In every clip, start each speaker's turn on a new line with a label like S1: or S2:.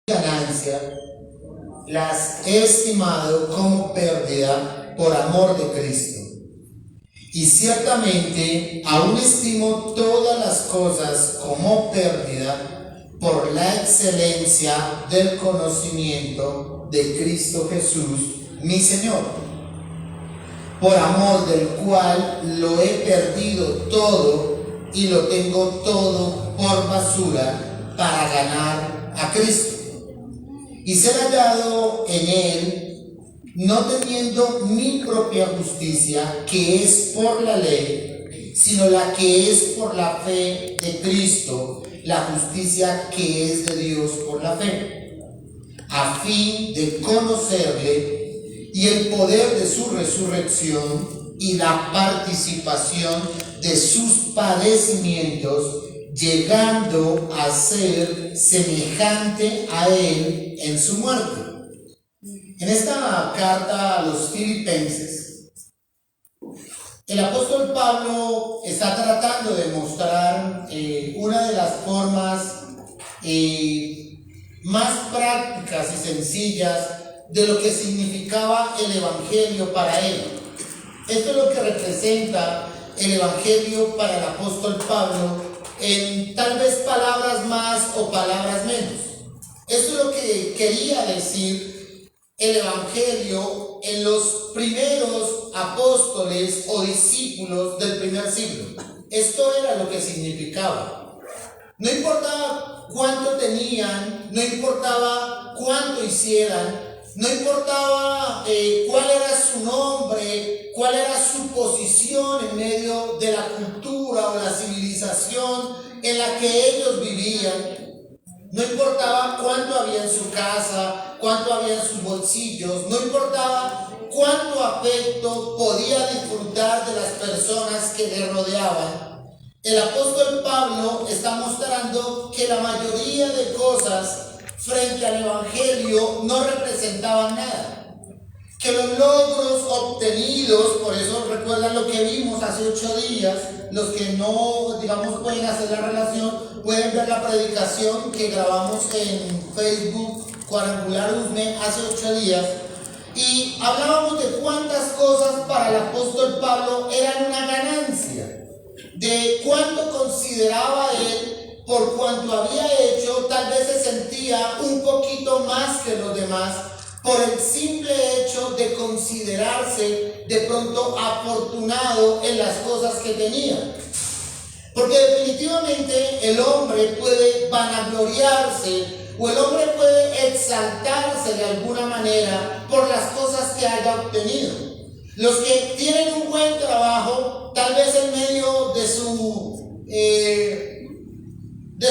S1: ganancia, las he estimado como pérdida por amor de Cristo. Y ciertamente aún estimo todas las cosas como pérdida por la excelencia del conocimiento de Cristo Jesús, mi Señor, por amor del cual lo he perdido todo y lo tengo todo por basura para ganar a Cristo y ser hallado en Él, no teniendo mi propia justicia, que es por la ley, sino la que es por la fe de Cristo, la justicia que es de Dios por la fe, a fin de conocerle y el poder de su resurrección y la participación de sus padecimientos, llegando a ser semejante a Él en su muerte. En esta carta a los Filipenses, el apóstol Pablo está tratando de mostrar una de las formas más prácticas y sencillas de lo que significaba el Evangelio para él. Esto es lo que representa el Evangelio para el apóstol Pablo, en tal vez palabras más o palabras menos. Esto es lo que quería decir el Evangelio en los primeros apóstoles o discípulos del primer siglo. Esto era lo que significaba. No importaba cuánto tenían, no importaba cuánto hicieran, no importaba cuál era su nombre, cuál era su posición en medio de la cultura o la civilización en la que ellos vivían. No importaba cuánto había en su casa, cuánto había en sus bolsillos, no importaba cuánto afecto podía disfrutar de las personas que le rodeaban. El apóstol Pablo está mostrando que la mayoría de cosas frente al Evangelio no representaban nada. Que los logros obtenidos, por eso recuerdan lo que vimos hace 8 días, los que no, pueden hacer la relación, pueden ver la predicación que grabamos en Facebook, Cuadrangular USME, hace 8 días, y hablábamos de cuántas cosas para el apóstol Pablo eran una ganancia, de cuánto consideraba él por cuanto había hecho, tal vez se sentía un poquito más que los demás, por el simple hecho de considerarse de pronto afortunado en las cosas que tenía. Porque definitivamente el hombre puede vanagloriarse o el hombre puede exaltarse de alguna manera por las cosas que haya obtenido. Los que tienen un buen trabajo, tal vez en medio de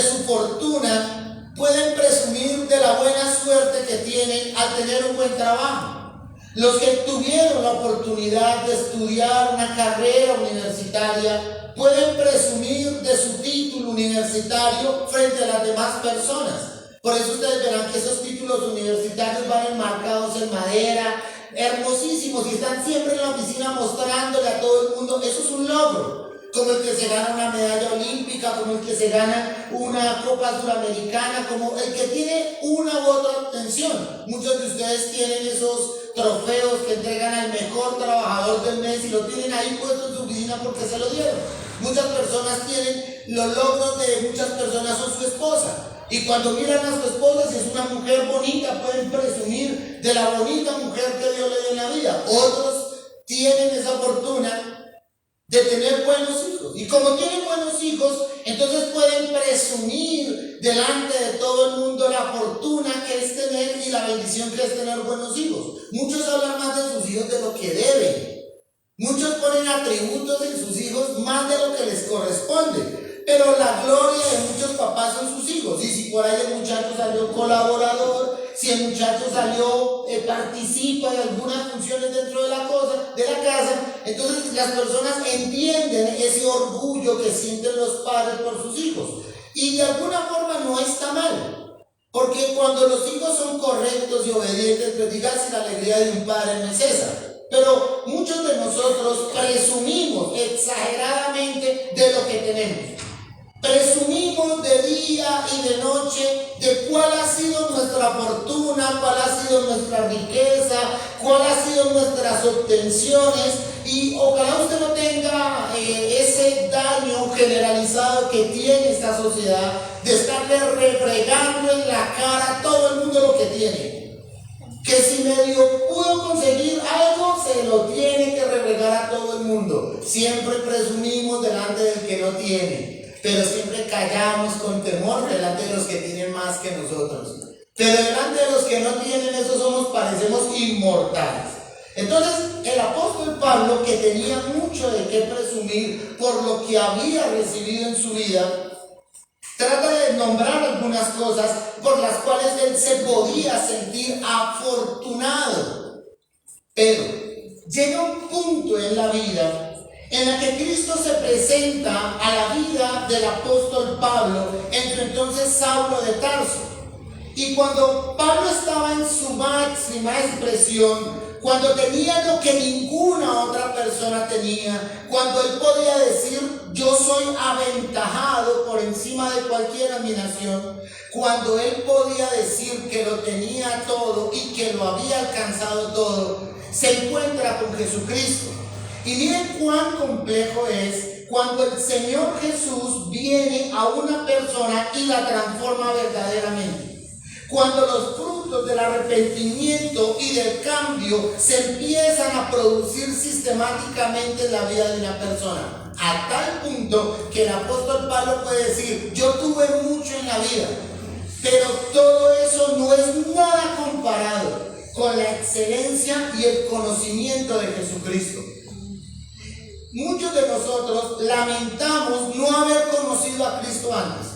S1: su fortuna, pueden presumir de la buena suerte que tienen al tener un buen trabajo. Los que tuvieron la oportunidad de estudiar una carrera universitaria pueden presumir de su título universitario frente a las demás personas. Por eso ustedes verán que esos títulos universitarios van enmarcados en madera, hermosísimos, y están siempre en la oficina mostrándole a todo el mundo. Eso es un logro. Como el que se gana una medalla olímpica, como el que se gana una Copa Suramericana, como el que tiene una u otra obtención. Muchos de ustedes tienen esos trofeos que entregan al mejor trabajador del mes y lo tienen ahí puesto en su oficina porque se lo dieron. Muchas personas tienen los logros de muchas personas son su esposa. Y cuando miran a su esposa, si es una mujer bonita, pueden presumir de la bonita mujer que Dios le dio en la vida. Otros tienen esa fortuna de tener buenos hijos, y como tienen buenos hijos, entonces pueden presumir delante de todo el mundo la fortuna que es tener y la bendición que es tener buenos hijos. Muchos hablan más de sus hijos de lo que deben, muchos ponen atributos en sus hijos más de lo que les corresponde, pero la gloria de muchos papás son sus hijos. Y si por ahí el muchacho salió colaborador, si el muchacho salió, participa de algunas funciones dentro de la casa, entonces las personas entienden ese orgullo que sienten los padres por sus hijos. Y de alguna forma no está mal, porque cuando los hijos son correctos y obedientes, pues digas si la alegría de un padre no es esa. Pero muchos de nosotros presumimos exageradamente de lo que tenemos. Presumimos de día y de noche de cuál ha sido nuestra fortuna, cuál ha sido nuestra riqueza, cuál ha sido nuestras obtenciones, y ojalá usted no tenga ese daño generalizado que tiene esta sociedad de estarle refregando en la cara a todo el mundo lo que tiene. Que si medio pudo conseguir algo, se lo tiene que refregar a todo el mundo. Siempre presumimos delante del que no tiene, pero siempre callamos con temor delante de los que tienen más que nosotros. Pero delante de los que no tienen, esos parecemos inmortales. Entonces, el apóstol Pablo, que tenía mucho de qué presumir por lo que había recibido en su vida, trata de nombrar algunas cosas por las cuales él se podía sentir afortunado. Pero llega un punto en la vida en la que Cristo se presenta a la vida del apóstol Pablo, en su entonces Saulo de Tarso. Y cuando Pablo estaba en su máxima expresión, cuando tenía lo que ninguna otra persona tenía, cuando él podía decir: yo soy aventajado por encima de cualquier admiración, cuando él podía decir que lo tenía todo y que lo había alcanzado todo, se encuentra con Jesucristo. Y miren cuán complejo es cuando el Señor Jesús viene a una persona y la transforma verdaderamente. Cuando los frutos del arrepentimiento y del cambio se empiezan a producir sistemáticamente en la vida de una persona, a tal punto que el apóstol Pablo puede decir: yo tuve mucho en la vida, pero todo eso no es nada comparado con la excelencia y el conocimiento de Jesucristo. Muchos de nosotros lamentamos no haber conocido a Cristo antes,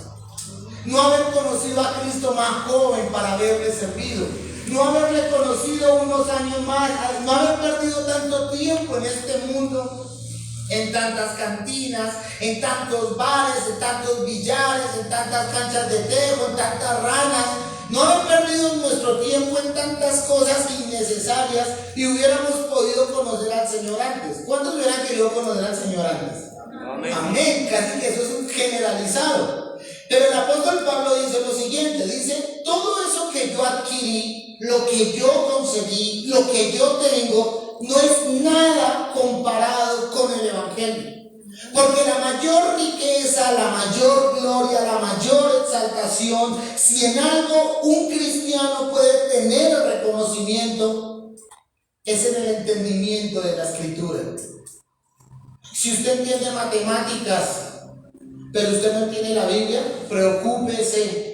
S1: no haber conocido a Cristo más joven para haberle servido, no haberle conocido unos años más, no haber perdido tanto tiempo en este mundo, en tantas cantinas, en tantos bares, en tantos billares, en tantas canchas de tejo, en tantas ranas, no haber perdido nuestro tiempo en tantas cosas innecesarias y hubiéramos podido conocer al Señor antes. ¿Cuántos hubieran querido conocer al Señor antes? Amén. Amén. Casi que eso es un generalizado. Pero el apóstol Pablo dice lo siguiente, dice: todo eso que yo adquirí, lo que yo conseguí, lo que yo tengo, no es nada comparado con el Evangelio. Porque la mayor riqueza, la mayor gloria, la mayor exaltación, si en algo un cristiano puede tener el reconocimiento, es en el entendimiento de la Escritura. Si usted entiende matemáticas, pero usted no entiende la Biblia, preocúpese.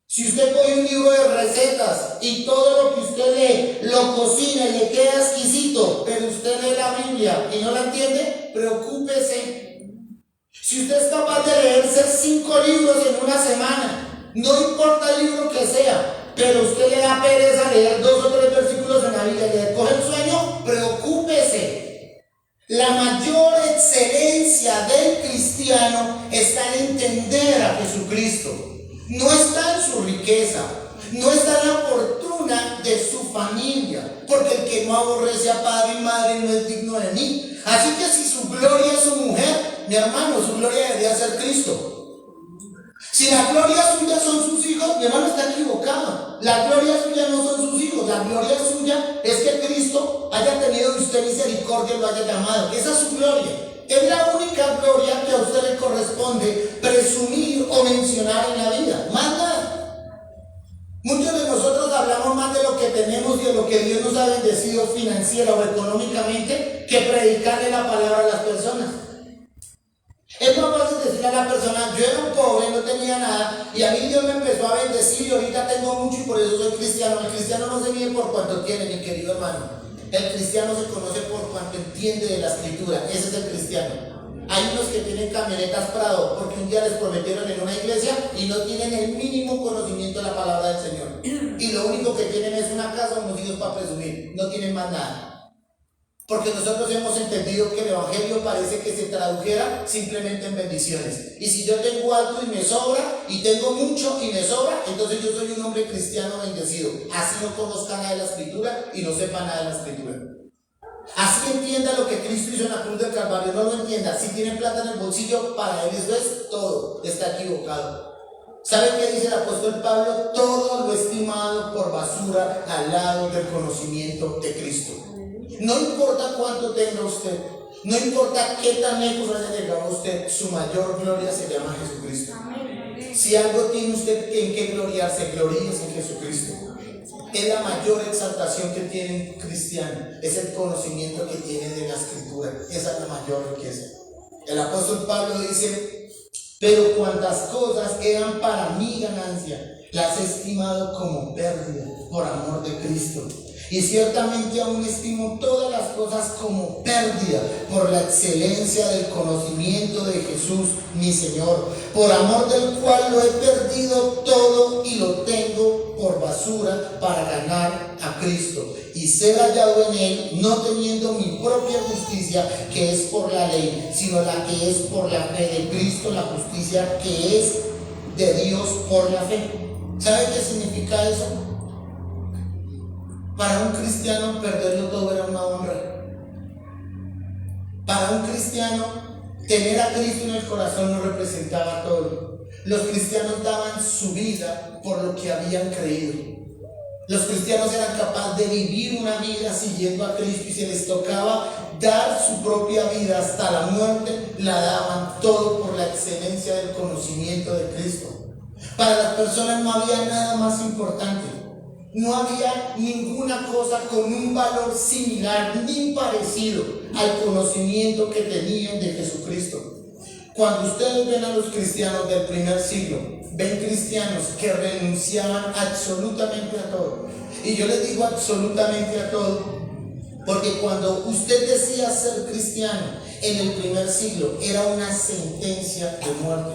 S1: Si usted coge un libro de recetas y todo lo que usted lee, lo cocina y le queda exquisito, pero usted lee la Biblia y no la entiende, preocúpese. Si usted es capaz de leerse 5 libros en una semana, no importa el libro que sea, pero usted le da pereza leer 2 o 3 versículos en la Biblia y le coge el sueño, preocúpese. La mayor excelencia del cristiano está en entender a Jesucristo. No está en su riqueza, no está en la fortuna de su familia, porque el que no aborrece a padre y madre no es digno de mí. Así que si su gloria es su mujer, mi hermano, su gloria debería ser Cristo. Si la gloria suya son sus hijos, mi hermano está equivocado. La gloria suya no son sus hijos, la gloria suya es que Cristo haya tenido de usted misericordia y lo haya llamado. Esa es su gloria. Es la única gloria que a usted le corresponde presumir o mencionar en la vida, más nada. Muchos de nosotros hablamos más de lo que tenemos y de lo que Dios nos ha bendecido financiera o económicamente que predicarle la palabra a las personas. Es más fácil decirle a la persona: yo era un pobre, no tenía nada, y a mí Dios me empezó a bendecir y ahorita tengo mucho y por eso soy cristiano. El cristiano no se mide por cuánto tiene, mi querido hermano. El cristiano se conoce por cuanto entiende de la Escritura. Ese es el cristiano. Hay unos que tienen camionetas Prado porque un día les prometieron en una iglesia y no tienen el mínimo conocimiento de la palabra del Señor. Y lo único que tienen es una casa, unos hijos para presumir. No tienen más nada. Porque nosotros hemos entendido que el Evangelio parece que se tradujera simplemente en bendiciones. Y si yo tengo algo y me sobra, y tengo mucho y me sobra, entonces yo soy un hombre cristiano bendecido. Así no conozca nada de la Escritura y no sepa nada de la Escritura. Así entienda lo que Cristo hizo en la cruz del Calvario, no lo entienda. Si tiene plata en el bolsillo, para él eso es todo, está equivocado. ¿Sabe qué dice el apóstol Pablo? Todo lo estimado por basura al lado del conocimiento de Cristo. No importa cuánto tenga usted, no importa qué tan lejos haya llegado usted, su mayor gloria se llama Jesucristo. Si algo tiene usted en qué gloriarse, gloríese en Jesucristo. Es la mayor exaltación que tiene un cristiano, es el conocimiento que tiene de la Escritura. Esa es la mayor riqueza. El apóstol Pablo dice: pero cuantas cosas eran para mi ganancia, las he estimado como pérdida por amor de Cristo. Y ciertamente aún estimo todas las cosas como pérdida por la excelencia del conocimiento de Jesús, mi Señor, por amor del cual lo he perdido todo y lo tengo por basura para ganar a Cristo y ser hallado en él, no teniendo mi propia justicia que es por la ley, sino la que es por la fe de Cristo, la justicia que es de Dios por la fe. ¿Sabe qué significa eso? Para un cristiano perderlo todo era una honra. Para un cristiano tener a Cristo en el corazón no representaba todo. Los cristianos daban su vida por lo que habían creído. Los cristianos eran capaces de vivir una vida siguiendo a Cristo, y si les tocaba dar su propia vida hasta la muerte, la daban todo por la excelencia del conocimiento de Cristo. Para las personas no había nada más importante. No había ninguna cosa con un valor similar ni parecido al conocimiento que tenían de Jesucristo. Cuando ustedes ven a los cristianos del primer siglo, ven cristianos que renunciaban absolutamente a todo. Y yo les digo absolutamente a todo, porque cuando usted decía ser cristiano en el primer siglo, era una sentencia de muerte.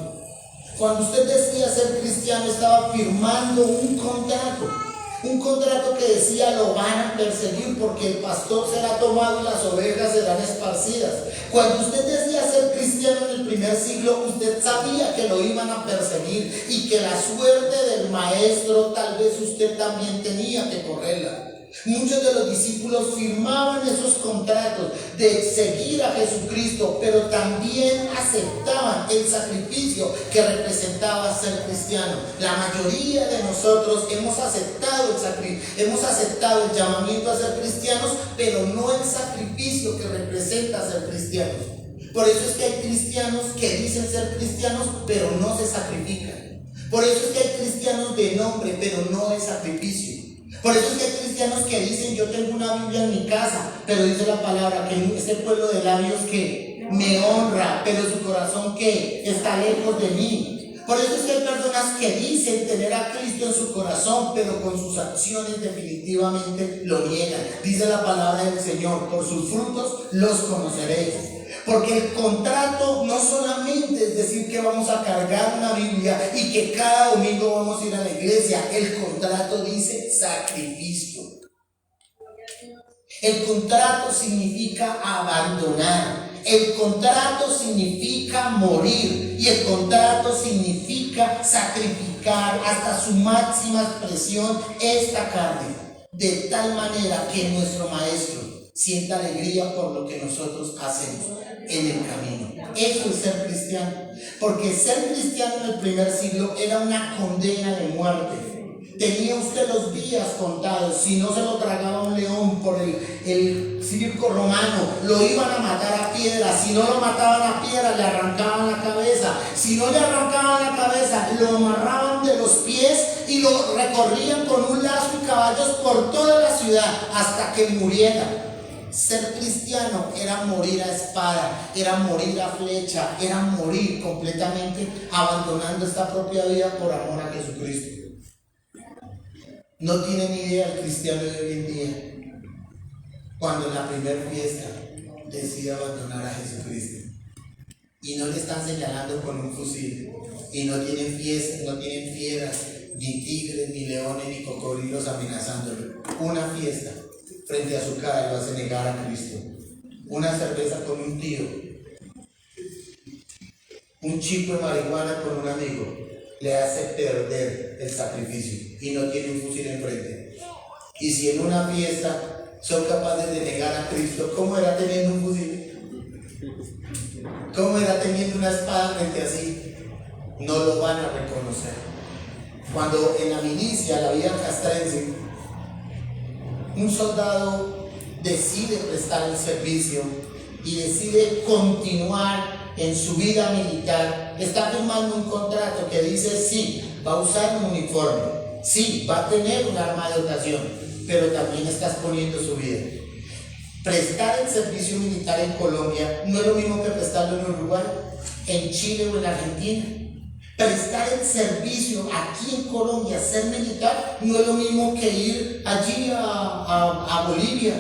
S1: Cuando usted decía ser cristiano, estaba firmando un contrato que decía: lo van a perseguir porque el pastor será tomado y las ovejas serán esparcidas. Cuando usted decía ser cristiano en el primer siglo, usted sabía que lo iban a perseguir y que la suerte del maestro tal vez usted también tenía que correrla. Muchos de los discípulos firmaban esos contratos de seguir a Jesucristo, pero también aceptaban el sacrificio que representaba ser cristiano. La mayoría de nosotros hemos aceptado el llamamiento a ser cristianos, pero no el sacrificio que representa ser cristianos. Por eso es que hay cristianos que dicen ser cristianos, pero no se sacrifican. Por eso es que hay cristianos de nombre, pero no de sacrificio. Por eso es que hay cristianos que dicen: yo tengo una Biblia en mi casa, pero dice la palabra que ese pueblo de labios que me honra, pero su corazón que está lejos de mí. Por eso es que hay personas que dicen tener a Cristo en su corazón, pero con sus acciones definitivamente lo niegan. Dice la palabra del Señor: por sus frutos los conoceréis. Porque el contrato no solamente es decir que vamos a cargar una Biblia y que cada domingo vamos a ir a la iglesia. El contrato dice sacrificio. El contrato significa abandonar. El contrato significa morir. Y el contrato significa sacrificar hasta su máxima expresión esta carne, de tal manera que nuestro maestro sienta alegría por lo que nosotros hacemos en el camino. Eso es ser cristiano, porque ser cristiano en el primer siglo era una condena de muerte. Tenía usted los días contados. Si no se lo tragaba un león por el circo romano, lo iban a matar a piedra. Si no lo mataban a piedra, le arrancaban la cabeza. Si no le arrancaban la cabeza, lo amarraban de los pies y lo recorrían con un lazo y caballos por toda la ciudad hasta que muriera. Ser cristiano era morir a espada, era morir a flecha, era morir completamente abandonando esta propia vida por amor a Jesucristo. No tiene ni idea el cristiano de hoy en día cuando en la primera fiesta decide abandonar a Jesucristo y no le están señalando con un fusil y no tienen fiestas, no tienen fieras, ni tigres, ni leones, ni cocodrilos amenazándolo. Una fiesta frente a su cara lo hace negar a Cristo. Una cerveza con un tío, un chico de marihuana con un amigo, le hace perder el sacrificio y no tiene un fusil enfrente. Y si en una fiesta son capaces de negar a Cristo, ¿cómo era teniendo un fusil? ¿Cómo era teniendo una espada frente a sí? No lo van a reconocer. Cuando en la milicia, la vida castrense, un soldado decide prestar el servicio y decide continuar en su vida militar, está firmando un contrato que dice sí, va a usar un uniforme, sí, va a tener un arma de dotación, pero también estás poniendo su vida. Prestar el servicio militar en Colombia no es lo mismo que prestarlo en Uruguay, en Chile o en Argentina. Prestar el servicio aquí en Colombia, ser militar, no es lo mismo que ir allí a Bolivia.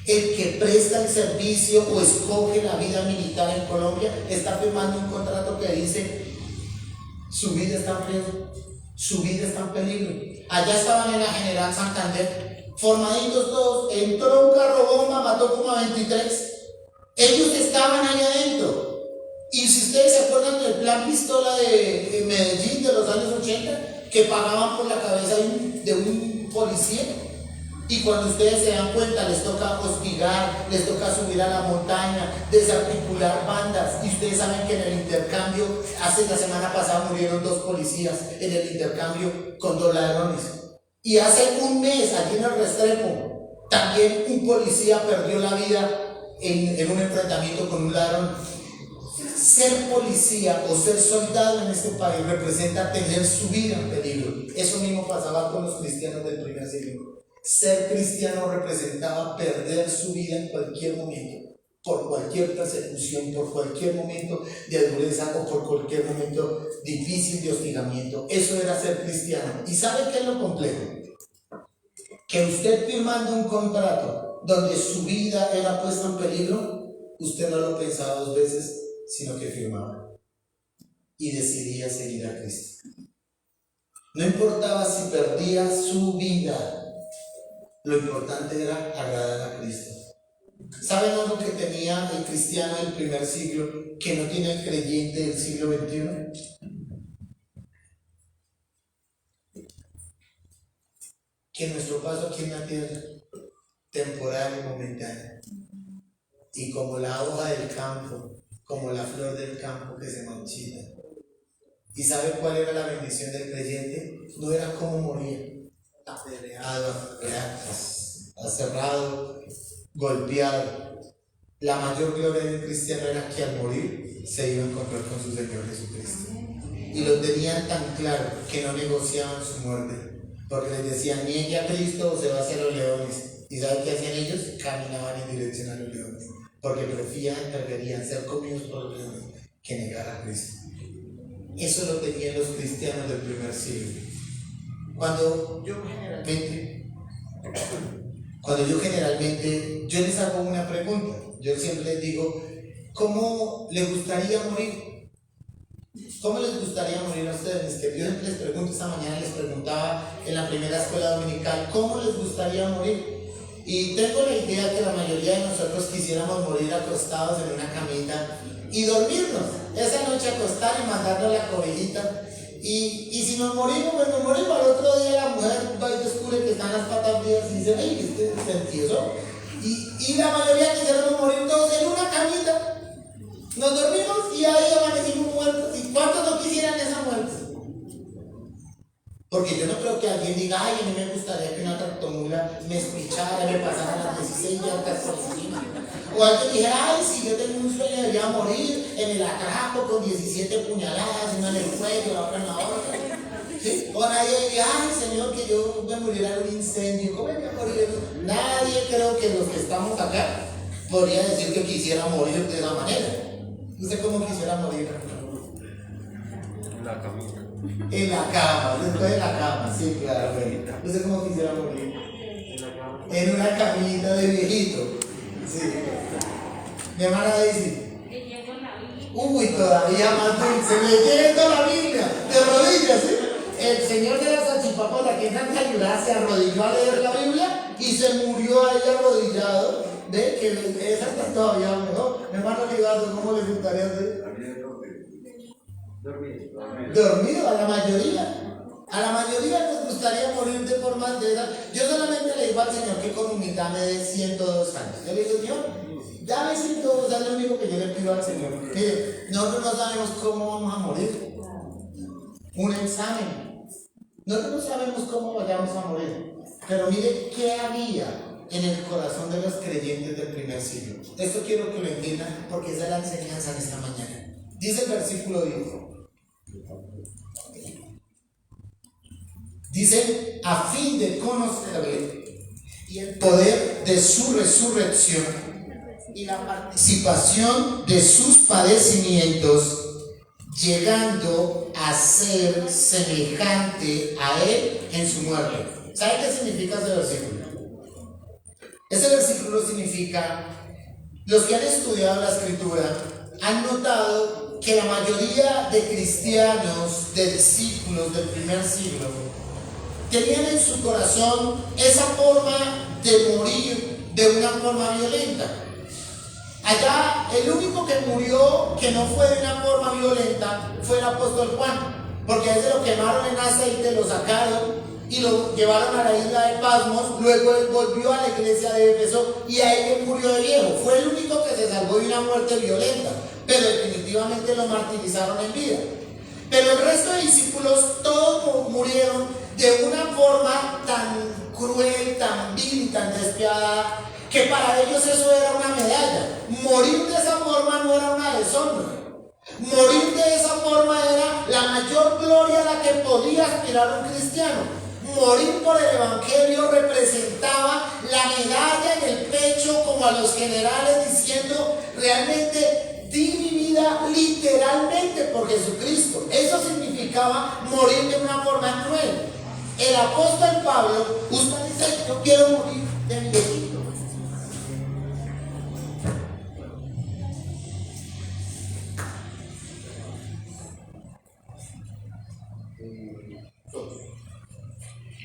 S1: El que presta el servicio o escoge la vida militar en Colombia está firmando un contrato que dice su vida está en riesgo, su vida está en peligro. Allá estaban en la General Santander, formaditos todos, entró un carro bomba, mató como a 23. Ellos estaban allá adentro. Y si ustedes se acuerdan del plan pistola de Medellín de los años 80, que pagaban por la cabeza de un policía, y cuando ustedes se dan cuenta les toca hostigar, les toca subir a la montaña, desarticular bandas, y ustedes saben que en el intercambio, hace la semana pasada murieron 2 policías en el intercambio con 2 ladrones, y hace un mes aquí en el Restrepo también un policía perdió la vida en un enfrentamiento con un ladrón. Ser policía o ser soldado en este país representa tener su vida en peligro. Eso mismo pasaba con los cristianos del primer siglo. Ser cristiano representaba perder su vida en cualquier momento, por cualquier persecución, por cualquier momento de dureza o por cualquier momento difícil de hostigamiento. Eso era ser cristiano. ¿Y sabe qué es lo complejo? Que usted firmando un contrato donde su vida era puesta en peligro, usted no lo pensaba 2 veces, sino que firmaba y decidía seguir a Cristo. No importaba si perdía su vida, lo importante era agradar a Cristo. ¿Saben algo que tenía el cristiano del primer siglo que no tiene el creyente del siglo XXI? Que nuestro paso aquí en la tierra, temporal y momentáneo, y como la hoja del campo, como la flor del campo que se marchita. ¿Y sabe cuál era la bendición del creyente? No era cómo morir, apedreado, aserrado, golpeado. La mayor gloria de un cristiano era que al morir se iba a encontrar con su Señor Jesucristo. Y lo tenían tan claro que no negociaban su muerte, porque les decían: niegue a Cristo o se va hacia los leones. ¿Y saben qué hacían ellos? Caminaban en dirección a los leones, porque preferían ser comidos por los leones que negar a Cristo. Eso lo tenían los cristianos del primer siglo. Cuando yo generalmente les hago una pregunta, yo siempre les digo: ¿cómo les gustaría morir? ¿Cómo les gustaría morir a ustedes? Que yo les pregunto, esta mañana les preguntaba en la primera escuela dominical: ¿cómo les gustaría morir? Y tengo la idea que la mayoría de nosotros quisiéramos morir acostados en una camita y dormirnos, esa noche acostar y mandarnos la cobijita. Y si nos morimos, pues nos morimos. Al otro día la mujer va y descubre que están las patas frías y dice: ¡ay, este sentido! Y la mayoría quisiéramos morir todos en una camita. Nos dormimos y ahí amanecimos muertos. ¿Y cuántos no quisieran esa muerte? Porque yo no creo que alguien diga: ay, a mí me gustaría que una tractomula me espichara y me pasara las 16 llantas por encima. O alguien dijera: ay, si yo tengo un sueño, debería morir en el atraco con 17 puñaladas, una en el cuello, la otra en la otra. ¿Sí? O nadie diría: ay, Señor, que yo me muriera en un incendio. ¿Cómo es que morir? Nadie, creo que los que estamos acá, podría decir que quisiera morir de esa manera. ¿Usted cómo quisiera morir?
S2: En la camita.
S1: En la cama, después de la cama, sí, claro. ¿Usted cómo quisiera morir? En una camita de viejito. Sí. Mi hermana dice: uy, todavía más dulce, leyendo la Biblia, de rodillas, ¿sí? El señor de la salchipapa, la que es Santa Yurá, se arrodilló a leer la Biblia y se murió ahí arrodillado. ¿Ve? Que esa está todavía mejor. Mi hermano Libardo, ¿cómo le gustaría hacer? Dormido, a la mayoría. A la mayoría nos gustaría morir morir de formas de esas. Yo solamente le digo al Señor que con humildad me dé 102 años. Yo le digo, Señor, dame 102 años, es lo único que yo le pido al Señor. Mire, nosotros no sabemos cómo vamos a morir. Un examen. Nosotros no sabemos cómo vayamos a morir. Pero mire qué había en el corazón de los creyentes del primer siglo. Esto quiero que lo entiendan porque esa es la enseñanza de esta mañana. Dice el versículo 10. Dice, a fin de conocerle y el poder de su resurrección y la participación de sus padecimientos, llegando a ser semejante a él en su muerte. ¿Sabe qué significa ese versículo? Ese versículo significa, los que han estudiado la escritura han notado que la mayoría de cristianos, de discípulos del primer siglo, tenían en su corazón esa forma de morir de una forma violenta. Allá el único que murió que no fue de una forma violenta fue el apóstol Juan, porque a ese lo quemaron en aceite, lo sacaron y lo llevaron a la isla de Pasmos. Luego él volvió a la iglesia de Éfeso y ahí él murió de viejo. Fue el único que se salvó de una muerte violenta, pero definitivamente lo martirizaron en vida. Pero el resto de discípulos todos murieron de una forma tan cruel, tan vil y tan despiadada, que para ellos eso era una medalla. Morir de esa forma no era una deshonra. Morir de esa forma era la mayor gloria a la que podía aspirar un cristiano. Morir por el evangelio representaba la medalla en el pecho, como a los generales, diciendo, realmente di mi vida literalmente por Jesucristo. Eso significaba morir de una forma cruel. El apóstol Pablo, usted dice, yo quiero morir de mi viejito.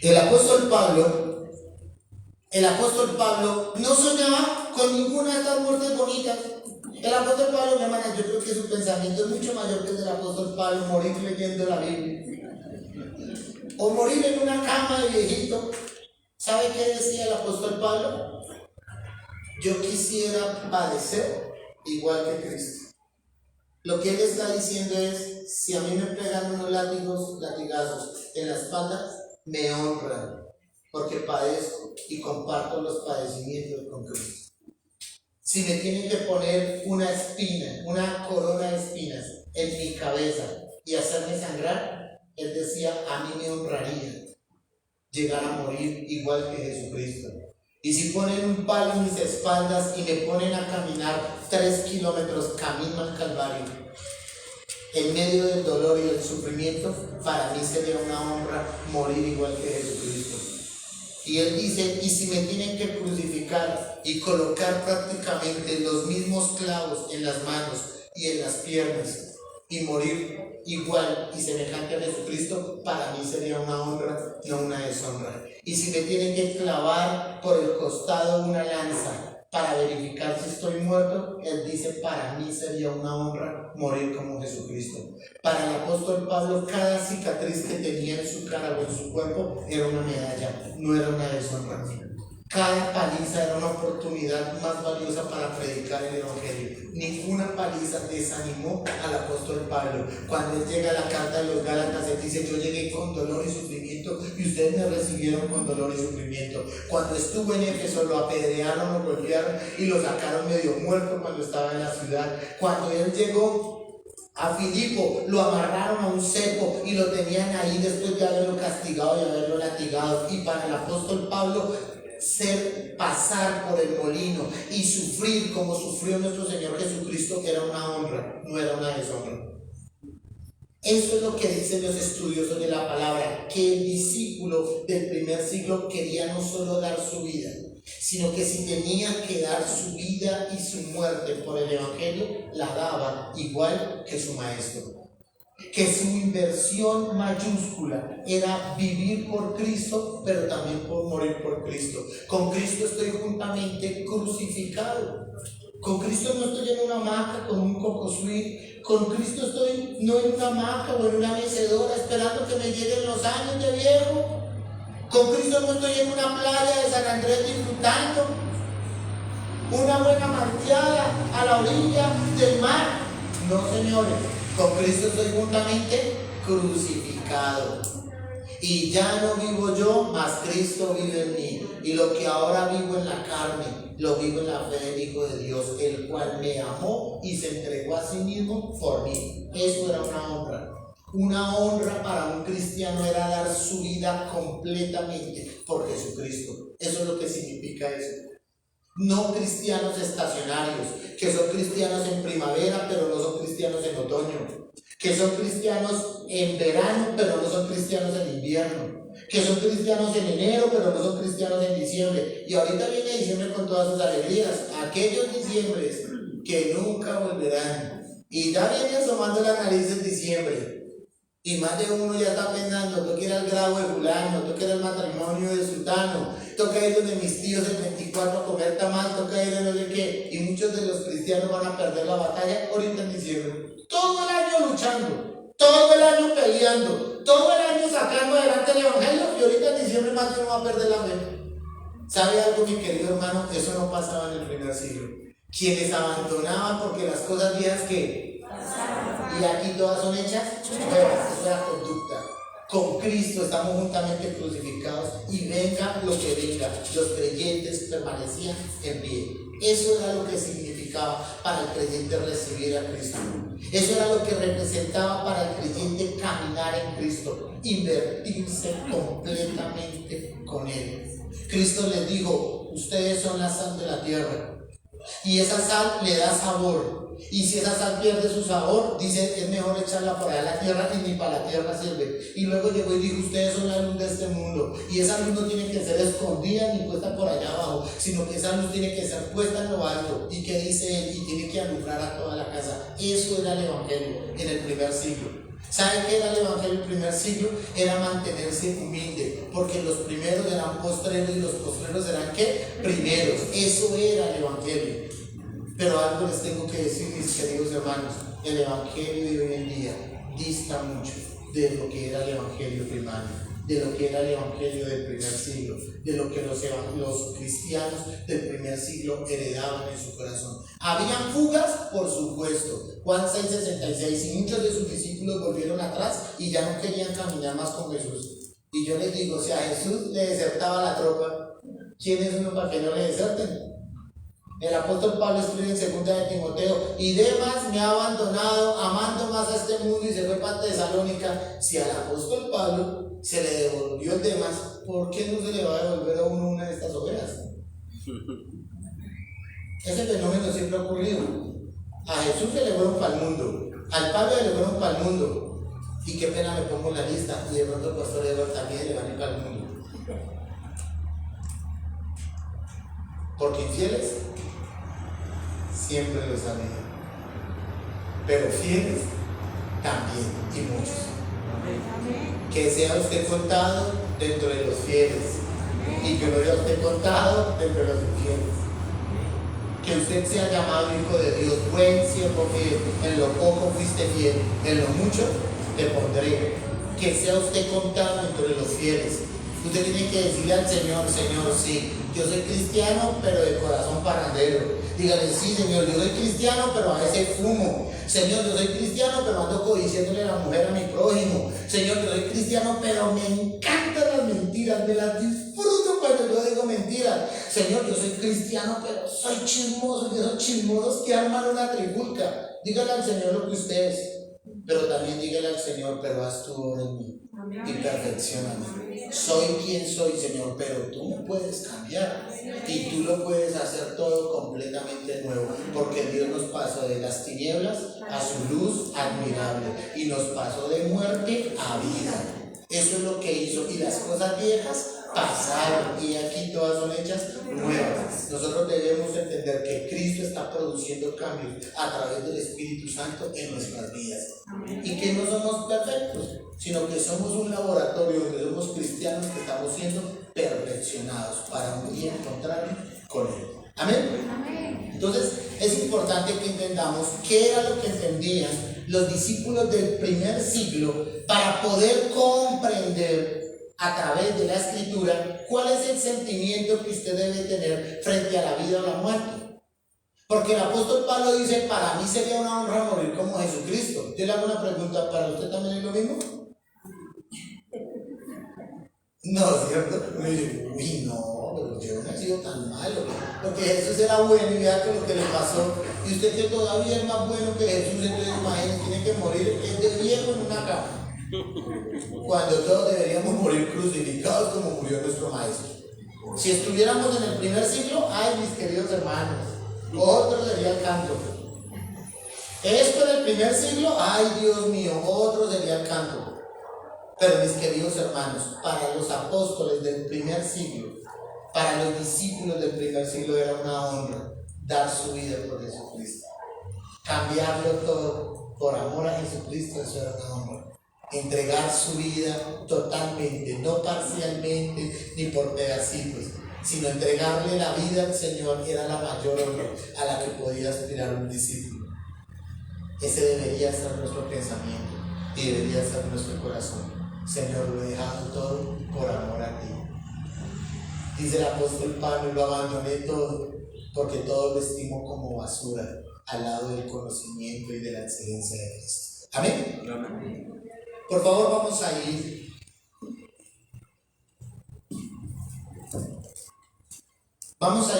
S1: El apóstol Pablo no soñaba con ninguna de estas muertes bonitas. El apóstol Pablo, mi hermana, yo creo que su pensamiento es mucho mayor que el del apóstol Pablo, morir leyendo la Biblia. O morir en una cama de viejito. ¿Sabe qué decía el apóstol Pablo? Yo quisiera padecer igual que Cristo. Lo que él está diciendo es, si a mí me pegan unos latigazos en la espalda, me honran, porque padezco y comparto los padecimientos con Cristo. Si me tienen que poner una espina, una corona de espinas en mi cabeza y hacerme sangrar, él decía, a mí me honraría llegar a morir igual que Jesucristo. Y si ponen un palo en mis espaldas y me ponen a caminar 3 kilómetros camino al Calvario, en medio del dolor y del sufrimiento, para mí sería una honra morir igual que Jesucristo. Y él dice, y si me tienen que crucificar y colocar prácticamente los mismos clavos en las manos y en las piernas y morir igual y semejante a Jesucristo, para mí sería una honra, no una deshonra. Y si me tienen que clavar por el costado una lanza para verificar si estoy muerto, él dice, para mí sería una honra morir como Jesucristo. Para el apóstol Pablo, cada cicatriz que tenía en su cara o en su cuerpo era una medalla, no era una deshonra. Cada paliza era una oportunidad más valiosa para predicar el evangelio. Ninguna paliza desanimó al apóstol Pablo. Cuando él llega a la carta de los Gálatas, él dice, yo llegué con dolor y sufrimiento y ustedes me recibieron con dolor y sufrimiento. Cuando estuvo en Éfeso, lo apedrearon, lo golpearon y lo sacaron medio muerto cuando estaba en la ciudad. Cuando él llegó a Filipo, lo amarraron a un cepo y lo tenían ahí después de haberlo castigado y haberlo latigado. Y para el apóstol Pablo, pasar por el molino y sufrir como sufrió nuestro Señor Jesucristo era una honra, no era una deshonra. Eso es lo que dicen los estudiosos de la palabra, que el discípulo del primer siglo quería no solo dar su vida, sino que si tenía que dar su vida y su muerte por el evangelio, la daba igual que su maestro. Que su inversión mayúscula era vivir por Cristo, pero también por morir por Cristo. Con Cristo estoy juntamente crucificado. Con Cristo no estoy en una hamaca con un cocosuí. Con Cristo estoy no en una hamaca o en una mecedora esperando que me lleguen los años de viejo. Con Cristo no estoy en una playa de San Andrés disfrutando una buena manteada a la orilla del mar. No, señores, con Cristo estoy juntamente crucificado. Y ya no vivo yo, mas Cristo vive en mí. Y lo que ahora vivo en la carne, lo vivo en la fe del Hijo de Dios, el cual me amó y se entregó a sí mismo por mí. Eso era una honra. Una honra para un cristiano era dar su vida completamente por Jesucristo. Eso es lo que significa eso. No cristianos estacionarios, que son cristianos en primavera, pero no son cristianos en otoño. Que son cristianos en verano, pero no son cristianos en invierno. Que son cristianos en enero, pero no son cristianos en diciembre. Y ahorita viene diciembre con todas sus alegrías. Aquellos diciembres que nunca volverán. Y ya viene asomando la nariz en diciembre. Y más de uno ya está pensando, toca ir al grado de fulano, toca ir al matrimonio de sultano, toca ir donde mis tíos el 24 a comer tamal, toca ir de no sé qué. Y muchos de los cristianos van a perder la batalla ahorita en diciembre. Todo el año luchando, todo el año peleando, todo el año sacando adelante el evangelio, y ahorita en diciembre más de uno va a perder la fe. ¿Sabe algo, mi querido hermano? Eso no pasaba en el primer siglo. Quienes abandonaban porque las cosas viejas que y aquí todas son hechas nuevas, eso era conducta. Con Cristo estamos juntamente crucificados y venga lo que venga, los creyentes permanecían en pie. Eso era lo que significaba para el creyente recibir a Cristo. Eso era lo que representaba para el creyente caminar en Cristo, invertirse completamente con Él. Cristo les dijo, ustedes son la sal de la tierra. Y esa sal le da sabor. Y si esa sal pierde su sabor, dice, es mejor echarla por allá a la tierra y ni para la tierra sirve. Y luego llegó y dijo, ustedes son la luz de este mundo. Y esa luz no tiene que ser escondida ni puesta por allá abajo, sino que esa luz tiene que ser puesta en lo alto. ¿Y qué dice él? Y tiene que alumbrar a toda la casa. Eso era el evangelio en el primer siglo. ¿Saben qué era el evangelio del primer siglo? Era mantenerse humilde, porque los primeros eran postreros y los postreros eran ¿qué? Primeros. Eso era el evangelio. Pero algo les tengo que decir, mis queridos hermanos, el evangelio de hoy en día dista mucho de lo que era el evangelio primario, de lo que era el evangelio del primer siglo, de lo que los cristianos del primer siglo heredaban en su corazón. Habían fugas, por supuesto. Juan 6:66, y muchos de sus discípulos volvieron atrás y ya no querían caminar más con Jesús. Y yo les digo, si a Jesús le desertaba la tropa, ¿quién es uno para que no le deserten? El apóstol Pablo escribe en 2 de Timoteo, y Demas me ha abandonado, amando más a este mundo, y se fue para Tesalónica. Si al apóstol Pablo se le devolvió el Demas, ¿por qué no se le va a devolver a uno una de estas ovejas? Ese fenómeno siempre ha ocurrido. A Jesús se le fueron para el mundo, al Pablo se le fueron para el mundo, y qué pena me pongo en la lista, y de pronto el pastor Eduardo también le van a ir para el mundo. Porque infieles siempre los han ido, pero fieles también, y muchos. Que sea usted contado dentro de los fieles, y que no sea usted contado dentro de los infieles. Que usted sea llamado hijo de Dios, buen siervo fiel, en lo poco fuiste fiel, en lo mucho te pondré. Que sea usted contado dentro de los fieles. Usted tiene que decirle al Señor, Señor, sí, yo soy cristiano, pero de corazón parrandero. Dígale, sí, Señor, yo soy cristiano, pero a veces fumo. Señor, yo soy cristiano, pero ando codiciándole a la mujer a mi prójimo. Señor, yo soy cristiano, pero me encantan las mentiras, me las disfruto cuando yo digo mentiras. Señor, yo soy cristiano, pero soy chismoso, de esos chismosos que arman una trifulca. Dígale al Señor lo que usted es, pero también dígale al Señor, pero haz tu obra en mí y perfeccióname. Soy quien soy, Señor, pero tú me puedes cambiar y tú lo puedes hacer todo completamente nuevo, porque Dios nos pasó de las tinieblas a su luz admirable y nos pasó de muerte a vida. Eso es lo que hizo, y las cosas viejas pasaron y aquí todas son hechas nuevas. Nosotros debemos entender que Cristo está produciendo cambios a través del Espíritu Santo en nuestras vidas. Y que no somos perfectos, sino que somos un laboratorio donde somos cristianos que estamos siendo perfeccionados para un día encontrarnos con Él. Amén. Entonces es importante que entendamos qué era lo que entendían los discípulos del primer siglo para poder comprender a través de la escritura cuál es el sentimiento que usted debe tener frente a la vida o la muerte. Porque el apóstol Pablo dice, para mí sería una honra morir como Jesucristo. Yo le hago una pregunta, ¿para usted también es lo mismo? No, ¿cierto? Uy, no, pero yo no he sido tan malo. Porque Jesús era bueno y vea que lo que le pasó. Y usted que todavía es más bueno que Jesús, entonces imagínese, tiene que morir de viejo en una cama. Cuando todos deberíamos morir crucificados como murió nuestro maestro. Si estuviéramos en el primer siglo, ay, mis queridos hermanos, otro sería el canto. Esto en el primer siglo, ay, Dios mío, otro sería el canto. Pero mis queridos hermanos, para los apóstoles del primer siglo, para los discípulos del primer siglo era una honra dar su vida por Jesucristo. Cambiarlo todo por amor a Jesucristo, eso era una honra. Entregar su vida totalmente, no parcialmente ni por pedacitos, sino entregarle la vida al Señor era la mayor honra a la que podía aspirar un discípulo. Ese debería ser nuestro pensamiento y debería ser nuestro corazón. Señor, lo he dejado todo por amor a ti. Dice el apóstol Pablo, lo abandoné todo porque todo lo estimo como basura al lado del conocimiento y de la excelencia de Cristo. Amén. Amén. Por favor, vamos a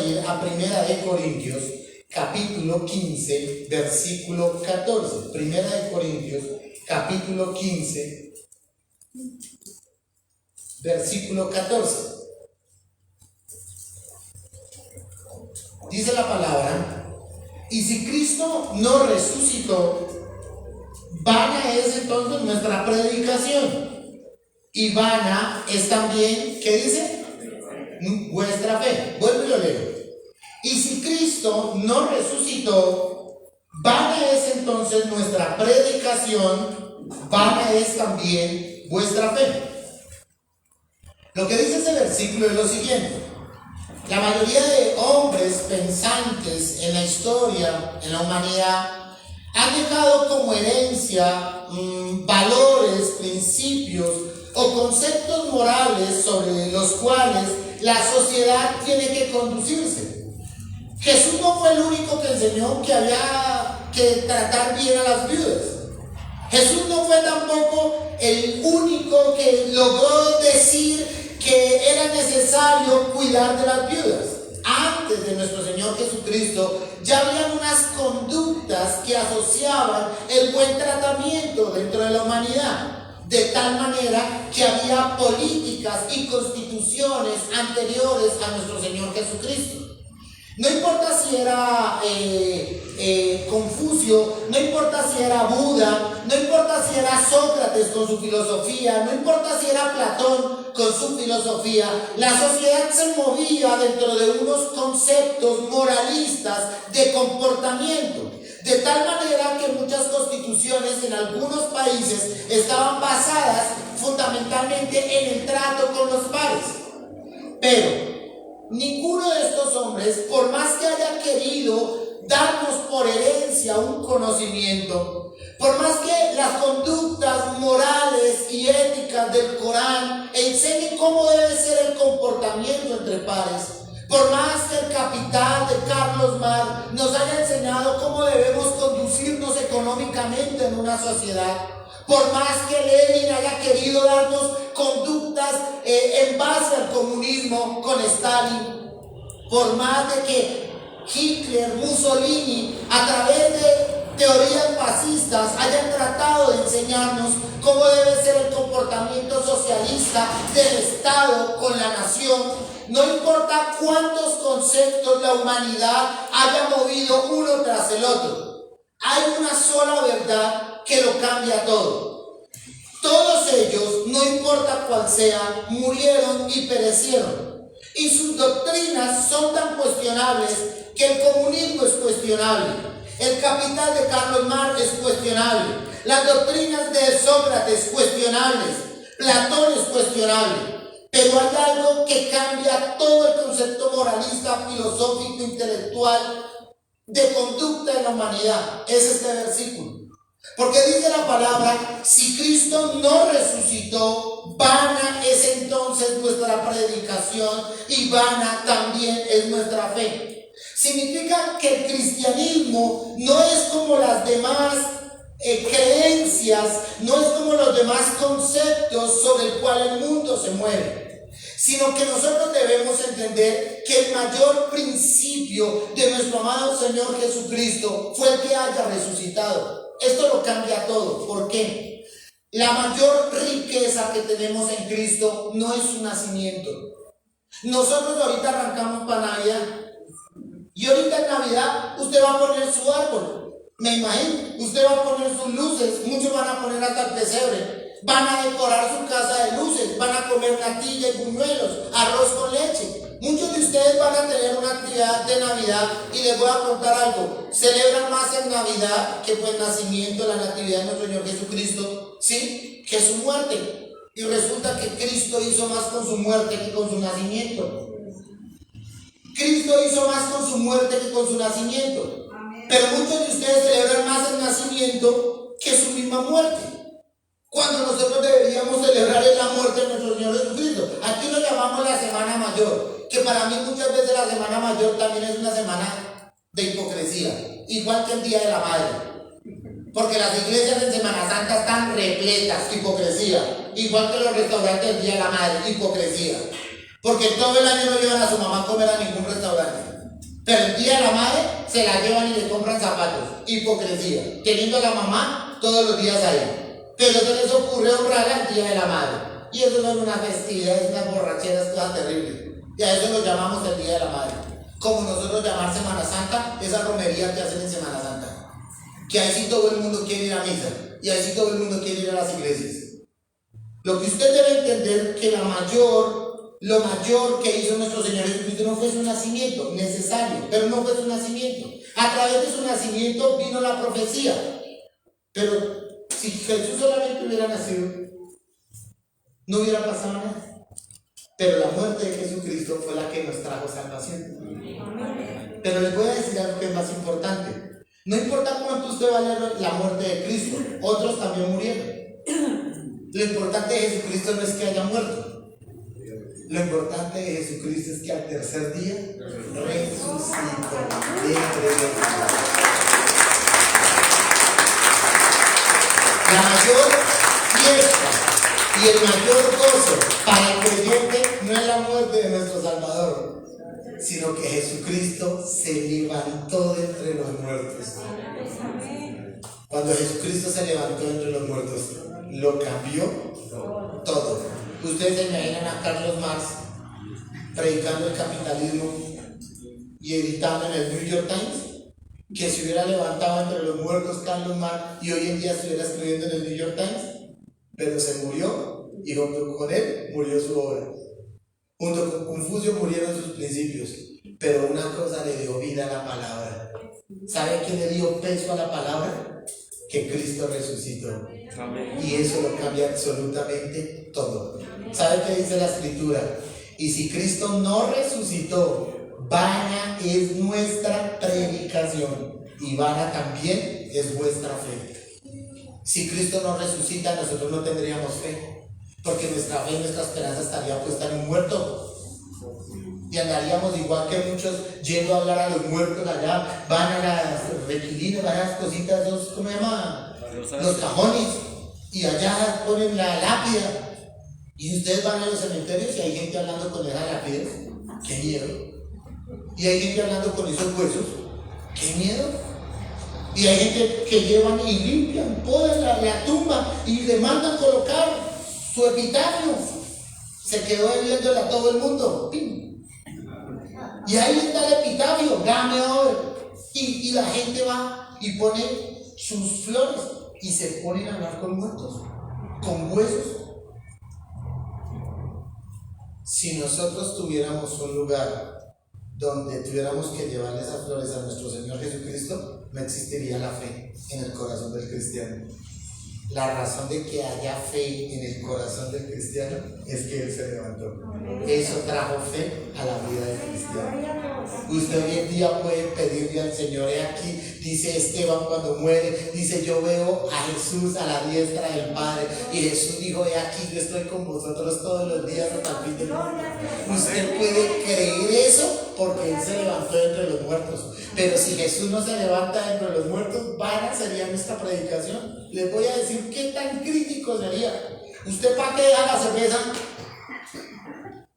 S1: ir a 1 Corintios, capítulo 15, versículo 14. 1 Corintios, capítulo 15, versículo 14. Dice la palabra, y si Cristo no resucitó, vana es entonces nuestra predicación, y vana es también, ¿qué dice? Vuestra fe. Vuelvo y lo leo. Y si Cristo no resucitó, vana es entonces nuestra predicación, vana es también vuestra fe. Lo que dice ese versículo es lo siguiente: la mayoría de hombres pensantes en la historia, en la humanidad, han dejado como herencia valores, principios o conceptos morales sobre los cuales la sociedad tiene que conducirse. Jesús no fue el único que enseñó que había que tratar bien a las viudas. Jesús no fue tampoco el único que logró decir que era necesario cuidar de las viudas. Antes de nuestro Señor Jesucristo ya habían unas conductas que asociaban el buen tratamiento dentro de la humanidad, de tal manera que había políticas y constituciones anteriores a nuestro Señor Jesucristo. No importa si era Confucio, no importa si era Buda, no importa si era Sócrates con su filosofía, no importa si era Platón con su filosofía, la sociedad se movía dentro de unos conceptos moralistas de comportamiento, de tal manera que muchas constituciones en algunos países estaban basadas fundamentalmente en el trato con los pares. Pero ninguno de estos hombres, por más que haya querido darnos por herencia un conocimiento, por más que las conductas morales y éticas del Corán enseñen cómo debe ser el comportamiento entre pares, por más que el capital de Carlos Marx nos haya enseñado cómo debemos conducirnos económicamente en una sociedad, por más que Lenin haya querido darnos conductas en base al comunismo con Stalin, por más de que Hitler, Mussolini, a través de teorías fascistas hayan tratado de enseñarnos cómo debe ser el comportamiento socialista del Estado con la nación, no importa cuántos conceptos la humanidad haya movido uno tras el otro, hay una sola verdad que lo cambia todo. Todos ellos, no importa cuál sea, murieron y perecieron. Y sus doctrinas son tan cuestionables que el comunismo es cuestionable, el capital de Carlos Marx es cuestionable, las doctrinas de Sócrates cuestionables, Platón es cuestionable. Pero hay algo que cambia todo el concepto moralista, filosófico, intelectual, de conducta en la humanidad. Es este versículo. Porque dice la palabra, si Cristo no resucitó, vana es entonces nuestra predicación y vana también es nuestra fe. Significa que el cristianismo no es como las demás creencias, no es como los demás conceptos sobre el cual el mundo se mueve, sino que nosotros debemos entender que el mayor principio de nuestro amado Señor Jesucristo fue el que haya resucitado. Esto lo cambia todo. ¿Por qué? La mayor riqueza que tenemos en Cristo no es su nacimiento. Nosotros ahorita arrancamos para Navidad y ahorita en Navidad usted va a poner su árbol. Me imagino, usted va a poner sus luces, muchos van a poner hasta el pesebre, van a decorar su casa de luces, van a comer natilla y buñuelos, arroz con leche. Muchos de ustedes van a tener una actividad de Navidad y les voy a contar algo. Celebran más en Navidad que fue el nacimiento, la natividad de nuestro Señor Jesucristo, ¿sí? Que su muerte. Y resulta que Cristo hizo más con su muerte que con su nacimiento. Cristo hizo más con su muerte que con su nacimiento. Pero muchos de ustedes celebran más el nacimiento que su misma muerte, cuando nosotros deberíamos celebrar la muerte de nuestro Señor Jesucristo. Aquí lo llamamos la Semana Mayor, que para mí muchas veces la Semana Mayor también es una semana de hipocresía, igual que el Día de la Madre, porque las iglesias en Semana Santa están repletas, hipocresía, igual que los restaurantes del Día de la Madre, hipocresía, porque todo el año no llevan a su mamá a comer a ningún restaurante. Pero el Día de la Madre se la llevan y le compran zapatos. Hipocresía. Teniendo a la mamá todos los días ahí. Pero se les ocurre honrarla el Día de la Madre. Y eso no es una festividad, es una borrachera, es cosa terrible. Y a eso lo llamamos el Día de la Madre. Como nosotros llamar Semana Santa, esa romería que hacen en Semana Santa. Que ahí sí todo el mundo quiere ir a misa. Y ahí sí todo el mundo quiere ir a las iglesias. Lo que usted debe entender que lo mayor que hizo nuestro Señor Jesucristo no fue su nacimiento, necesario, pero no fue su nacimiento. A través de su nacimiento vino la profecía. Pero si Jesús solamente hubiera nacido, no hubiera pasado nada. Pero la muerte de Jesucristo fue la que nos trajo salvación. Pero les voy a decir algo que es más importante. No importa cuánto usted vale la muerte de Cristo, otros también murieron. Lo importante de Jesucristo no es que haya muerto. Lo importante de Jesucristo es que al tercer día resucitó de entre los muertos. La mayor fiesta y el mayor gozo para el creyente no es la muerte de nuestro Salvador, sino que Jesucristo se levantó de entre los muertos. Cuando Jesucristo se levantó de entre los muertos, lo cambió todo. Ustedes se imaginan a Carlos Marx predicando el capitalismo y editando en el New York Times, que se hubiera levantado entre los muertos Carlos Marx y hoy en día estuviera escribiendo en el New York Times, pero se murió y junto con él murió su obra. Junto con Confucio murieron sus principios, pero una cosa le dio vida a la palabra. ¿Sabe qué le dio peso a la palabra? Que Cristo resucitó. Amén. Y eso lo cambia absolutamente todo. ¿Sabe qué dice la Escritura? Y si Cristo no resucitó, vana es nuestra predicación y vana también es vuestra fe. Si Cristo no resucita, nosotros no tendríamos fe, porque nuestra fe y nuestra esperanza estaría puesta en un muerto. Y andaríamos igual que muchos yendo a hablar a los muertos allá, van a las requilinas, van a las cositas, esos, ¿cómo se llama? Los cajones, y allá ponen la lápida. Y ustedes van a los cementerios y hay gente hablando con esas lápidas, qué miedo. Y hay gente hablando con esos huesos, qué miedo. Y hay gente que llevan y limpian, podan la tumba y le mandan colocar su epitafio. Se quedó viéndola a todo el mundo. ¡Pim! Y ahí está el epitafio, dame oro. Y la gente va y pone sus flores y se ponen a hablar con muertos, con huesos. Si nosotros tuviéramos un lugar donde tuviéramos que llevarle esas flores a nuestro Señor Jesucristo, no existiría la fe en el corazón del cristiano. La razón de que haya fe en el corazón del cristiano es que Él se levantó. Eso trajo fe a la vida del cristiano. Usted hoy en día puede pedirle al Señor, aquí dice Esteban cuando muere, dice yo veo a Jesús a la diestra del Padre, y Jesús dijo, aquí yo estoy con vosotros todos los días hasta el fin del mundo. Usted puede creer eso porque Él se levantó de entre los muertos. Pero si Jesús no se levanta de entre los muertos, vana sería nuestra predicación. Les voy a decir qué tan crítico sería. ¿Usted para qué deja la cerveza?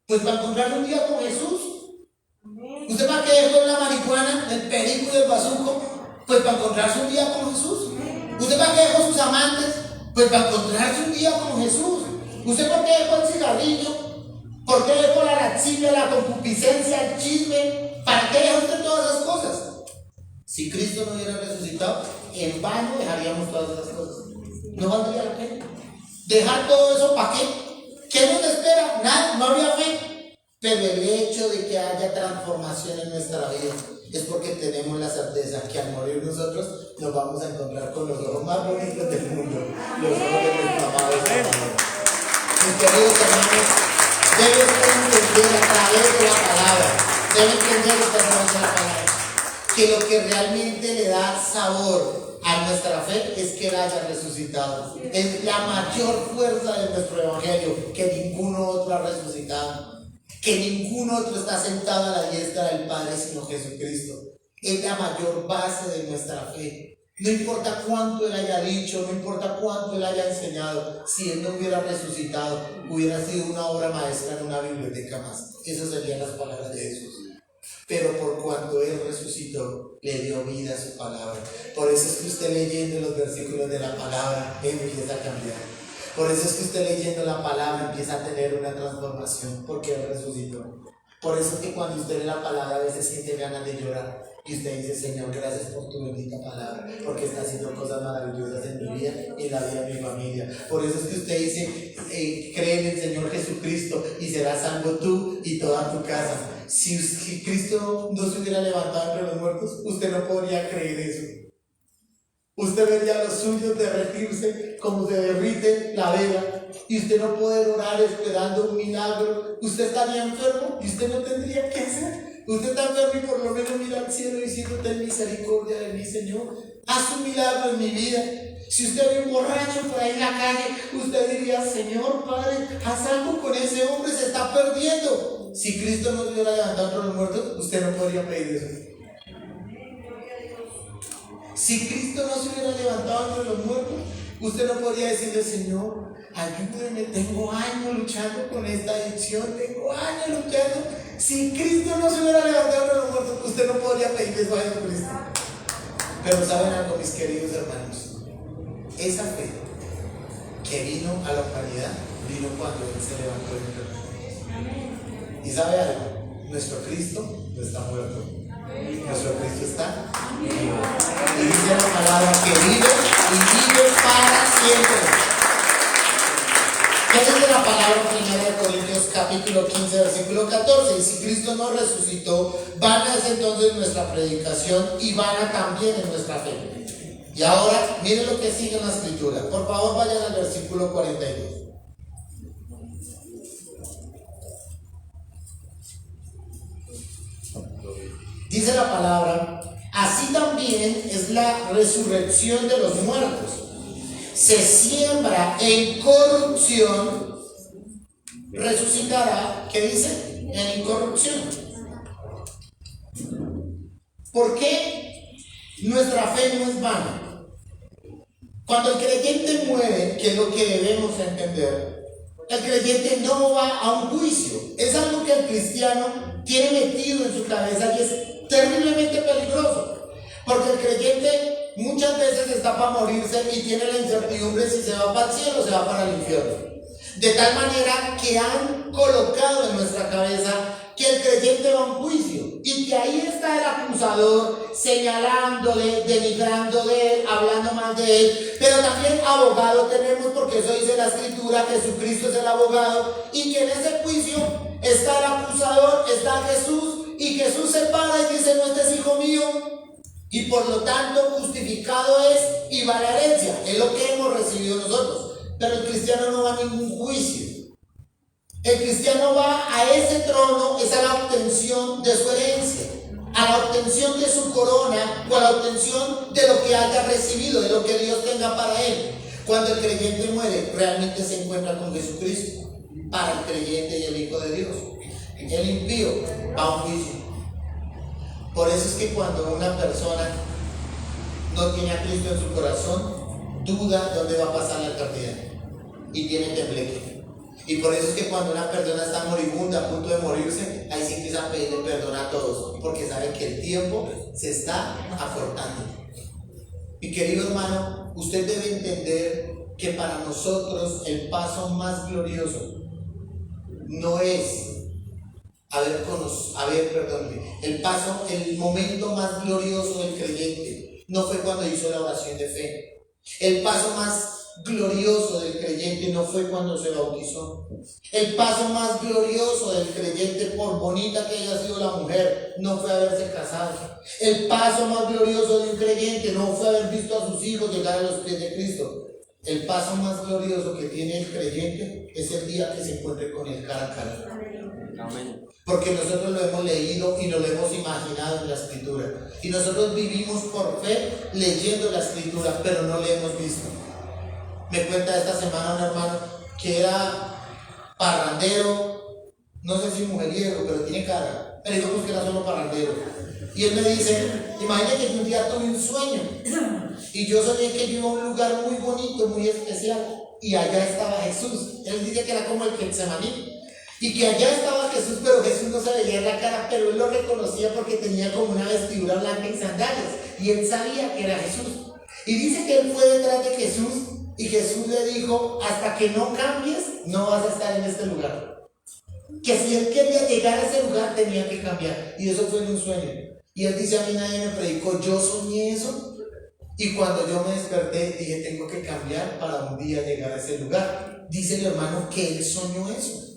S1: Pues para encontrar un día con Jesús. ¿Usted para qué dejó la marihuana, el perico y el bazuco? Pues para encontrarse un día con Jesús. ¿Usted para qué dejó sus amantes? Pues para encontrarse un día con Jesús. ¿Usted por qué dejó el cigarrillo? ¿Por qué dejó la laxivia, la concupiscencia, el chisme? ¿Para qué dejó usted todas esas cosas? Si Cristo no hubiera resucitado, en vano dejaríamos todas esas cosas. No valdría la pena. ¿Dejar todo eso para qué? ¿Qué nos espera? Nada, no habría fe. Pero el hecho de que haya transformación en nuestra vida es porque tenemos la certeza que al morir nosotros nos vamos a encontrar con los ojos más bonitos del mundo, los ojos de nuestro amado Salvador. Mis queridos hermanos, deben entender a través de la palabra, deben entender a través de la palabra, que lo que realmente le da sabor a nuestra fe es que Él haya resucitado. Es la mayor fuerza de nuestro evangelio, que ninguno otro ha resucitado. Que ningún otro está sentado a la diestra del Padre sino Jesucristo. Es la mayor base de nuestra fe. No importa cuánto Él haya dicho, no importa cuánto Él haya enseñado, si Él no hubiera resucitado, hubiera sido una obra maestra en una biblioteca más. Esas serían las palabras de Jesús. Pero por cuanto Él resucitó, le dio vida a su palabra. Por eso es que usted leyendo los versículos de la palabra empieza a cambiar. Por eso es que usted leyendo la palabra empieza a tener una transformación, porque Él resucitó. Por eso es que cuando usted lee la palabra a veces siente ganas de llorar y usted dice, Señor, gracias por tu bendita palabra, porque está haciendo cosas maravillosas en mi vida y en la vida de mi familia. Por eso es que usted dice, cree en el Señor Jesucristo y serás salvo tú y toda tu casa. Si Cristo no se hubiera levantado entre los muertos, usted no podría creer eso. Usted vería a los suyos derretirse como se derrite la vela y usted no poder orar esperando un milagro. Usted estaría enfermo y usted no tendría que hacer. Usted está enfermo y por lo menos mira al cielo diciendo, ten misericordia de mí, Señor. Haz un milagro en mi vida. Si usted ve un borracho por ahí en la calle, usted diría, Señor, Padre, haz algo con ese hombre, se está perdiendo. Si Cristo no se hubiera levantado entre los muertos, usted no podría pedir eso. Si Cristo no se hubiera levantado entre los muertos, usted no podría decirle, Señor, ayúdeme, tengo años luchando con esta adicción, tengo años luchando. Si Cristo no se hubiera levantado entre los muertos, usted no podría pedir eso a Jesucristo. Pero ¿saben algo, mis queridos hermanos? Esa fe que vino a la humanidad, vino cuando Él se levantó entre los muertos. ¿Y sabe algo? Nuestro Cristo no está muerto. Nuestro Cristo está vivo. Y dice la palabra que vive y vive para siempre. ¿Qué dice la palabra en 1 Corintios capítulo 15 versículo 14? Y si Cristo no resucitó, vana es entonces nuestra predicación y vana también en nuestra fe. Y ahora miren lo que sigue en la escritura. Por favor vayan al versículo 42. Dice la palabra, así también es la resurrección de los muertos. Se siembra en corrupción, resucitará, ¿qué dice? En incorrupción. ¿Por qué nuestra fe no es vana? Cuando el creyente muere, que es lo que debemos entender, el creyente no va a un juicio. Es algo que el cristiano tiene metido en su cabeza y es terriblemente peligroso, porque el creyente muchas veces está para morirse y tiene la incertidumbre si se va para el cielo o se va para el infierno, de tal manera que han colocado en nuestra cabeza que el creyente va a un juicio y que ahí está el acusador señalándole, denigrando de él, hablando mal de él. Pero también abogado tenemos, porque eso dice la escritura, Jesucristo es el abogado, y que en ese juicio está el acusador, está Jesús, y Jesús se para y dice, no, este es hijo mío, Y por lo tanto justificado es y va a la herencia. Es lo que hemos recibido nosotros. Pero el cristiano no va a ningún juicio. El cristiano va a ese trono, es a la obtención de su herencia, a la obtención de su corona o a la obtención de lo que haya recibido, de lo que Dios tenga para él. Cuando el creyente muere, realmente se encuentra con Jesucristo. Para el creyente y el Hijo de Dios. El impío va a un juicio. Por eso es que cuando una persona no tiene a Cristo en su corazón, duda dónde va a pasar la eternidad y tiene tembleque. Y por eso es que cuando una persona está moribunda, a punto de morirse, ahí sí empieza a pedirle perdón a todos, porque sabe que el tiempo se está acortando. Mi querido hermano, usted debe entender que para nosotros el paso más glorioso no es el momento más glorioso del creyente no fue cuando hizo la oración de fe. El paso más glorioso del creyente no fue cuando se bautizó. El paso más glorioso del creyente, por bonita que haya sido la mujer, no fue haberse casado. El paso más glorioso de un creyente no fue haber visto a sus hijos llegar a los pies de Cristo. El paso más glorioso que tiene el creyente es el día que se encuentre con él cara a cara.
S2: Amén.
S1: Porque nosotros lo hemos leído y nos lo hemos imaginado en la Escritura. Y nosotros vivimos por fe leyendo la Escritura, pero no le hemos visto. Me cuenta esta semana un hermano que era parrandero, no sé si mujeriego, pero tiene cara. Me dijo pues que era solo parrandero. Y él me dice, imagínate que un día tuve un sueño y yo soñé que yo iba a un lugar muy bonito, muy especial, y allá estaba Jesús. Él dice que era como el Getsemaní. Y que allá estaba Jesús, pero Jesús no se veía en la cara, pero él lo reconocía porque tenía como una vestidura blanca y sandalias. Y él sabía que era Jesús. Y dice que él fue detrás de Jesús y Jesús le dijo, hasta que no cambies, no vas a estar en este lugar. Que si él quería llegar a ese lugar, tenía que cambiar. Y eso fue en un sueño. Y él dice, a mí nadie me predicó, yo soñé eso. Y cuando yo me desperté, dije, tengo que cambiar para un día llegar a ese lugar. Dice el hermano que él soñó eso.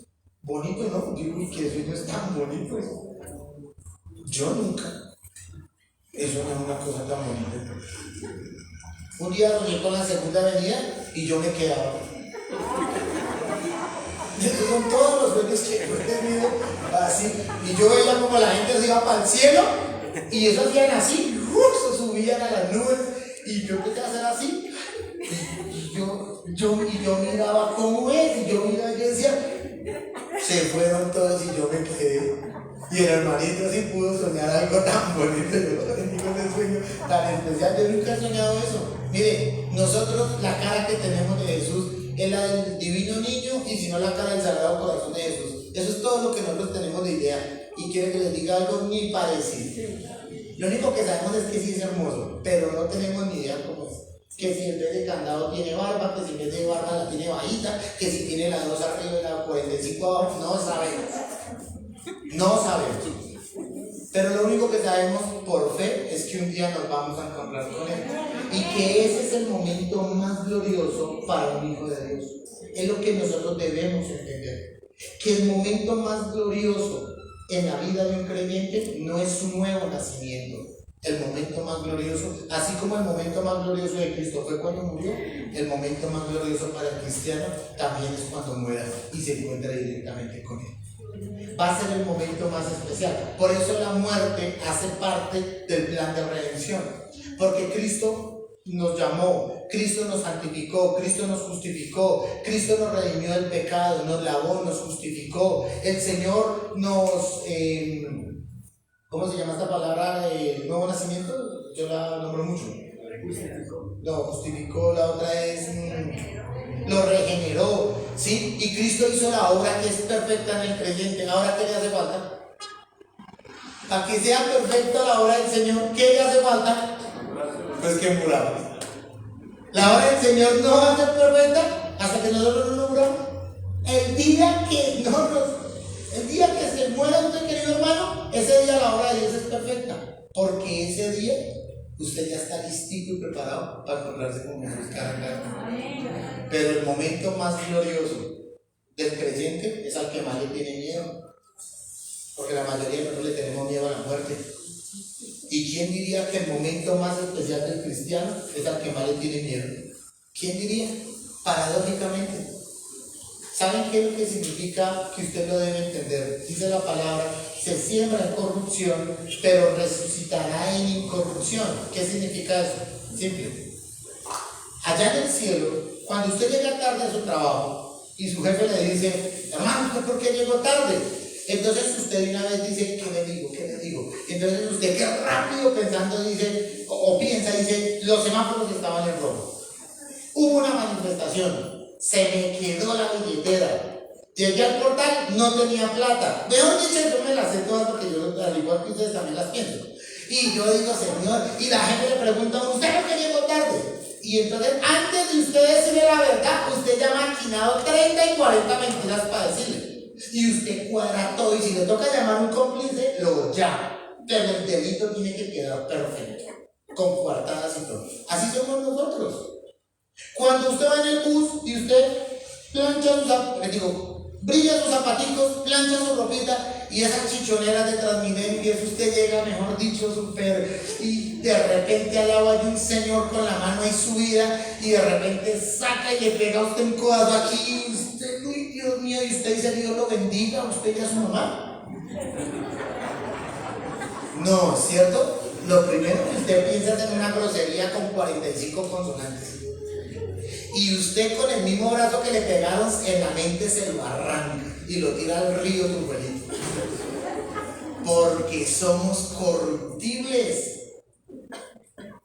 S1: Bonito, ¿no? Digo, y que eso no es tan bonito. Yo nunca. Eso no es una cosa tan bonita. Un día soñé con la segunda venida y yo me quedaba. Esos son todos los sueños que he tenido así. Y yo veía como la gente se iba para el cielo y eso hacían así, se subían a las nubes y yo empecé a hacer así. Y yo miraba cómo es y yo miraba y yo decía, se fueron todos y yo me quedé. Y el hermanito sí pudo soñar algo tan bonito. Yo lo bendigo en el sueño tan especial. Yo nunca he soñado eso. Mire, nosotros la cara que tenemos de Jesús es la del divino niño y si no la cara del sagrado corazón de Jesús. Eso es todo lo que nosotros tenemos de idea. Y quiero que les diga algo ni parecido. Lo único que sabemos es que sí es hermoso, pero no tenemos ni idea cómo es. Que si en vez de candado tiene barba, que si en vez de barba la tiene bajita, que si tiene la 2 arriba y la 45 abajo, no sabemos. No sabemos. Pero lo único que sabemos por fe es que un día nos vamos a encontrar con Él. Y que ese es el momento más glorioso para un hijo de Dios. Es lo que nosotros debemos entender. Que el momento más glorioso en la vida de un creyente no es su nuevo nacimiento. El momento más glorioso, así como el momento más glorioso de Cristo fue cuando murió, el momento más glorioso para el cristiano también es cuando muera y se encuentra directamente con Él. Va a ser el momento más especial. Por eso la muerte hace parte del plan de redención. Porque Cristo nos llamó, Cristo nos santificó, Cristo nos justificó, Cristo nos redimió del pecado, nos lavó, nos justificó. El Señor nos... ¿cómo se llama esta palabra? ¿El nuevo nacimiento? Yo la nombro mucho. Lo justificó, la otra es... lo regeneró, ¿sí? Y Cristo hizo la obra que es perfecta en el creyente. ¿Ahora qué le hace falta? Para que sea perfecta la obra del Señor, ¿qué le hace falta? Pues que muramos. La obra del Señor no va a ser perfecta hasta que nosotros no muramos. El día que se muera usted, querido hermano, ese día la obra de Dios es perfecta. Porque ese día usted ya está listito y preparado para encontrarse con Jesús cara a cara. Pero el momento más glorioso del creyente es al que más le tiene miedo. Porque la mayoría de nosotros le tenemos miedo a la muerte. ¿Y quién diría que el momento más especial del cristiano es al que más le tiene miedo? ¿Quién diría? Paradójicamente. ¿Saben qué es lo que significa? Que usted lo debe entender. Dice la palabra, se siembra en corrupción, pero resucitará en incorrupción. ¿Qué significa eso? Simple. Allá en el cielo, cuando usted llega tarde a su trabajo y su jefe le dice, hermano, ¿usted por qué llegó tarde? Entonces usted de una vez dice, ¿qué le digo? ¿Qué le digo? Entonces usted qué rápido pensando dice, o piensa, dice, los semáforos estaban en rojo. Hubo una manifestación. Se me quedó la billetera. Llegué al portal, no tenía plata. Mejor dicho, yo me las sé todas porque yo, al igual que ustedes, también las pienso. Y yo digo, Señor, y la gente le pregunta, ¿usted por qué llegó tarde? Y entonces, antes de usted decirle la verdad, usted ya ha maquinado 30 y 40 mentiras para decirle. Y usted cuadra todo, y si le toca llamar a un cómplice, lo llama. Pero el delito tiene que quedar perfecto, con coartadas y todo. Así somos nosotros. Cuando usted va en el bus y usted plancha brilla sus zapaticos, plancha su ropita y esas chichoneras de Transmilenio, usted llega, mejor dicho, súper, y de repente al lado hay un señor con la mano ahí subida y de repente saca y le pega a usted un codazo aquí y usted, uy, Dios mío, y usted dice, Dios lo bendiga, usted ya es su mamá. No, ¿cierto? Lo primero que usted piensa es en una grosería con 45 consonantes. Y usted con el mismo brazo que le pegaron en la mente se lo arranca y lo tira al río Turbuelito. Porque somos corruptibles.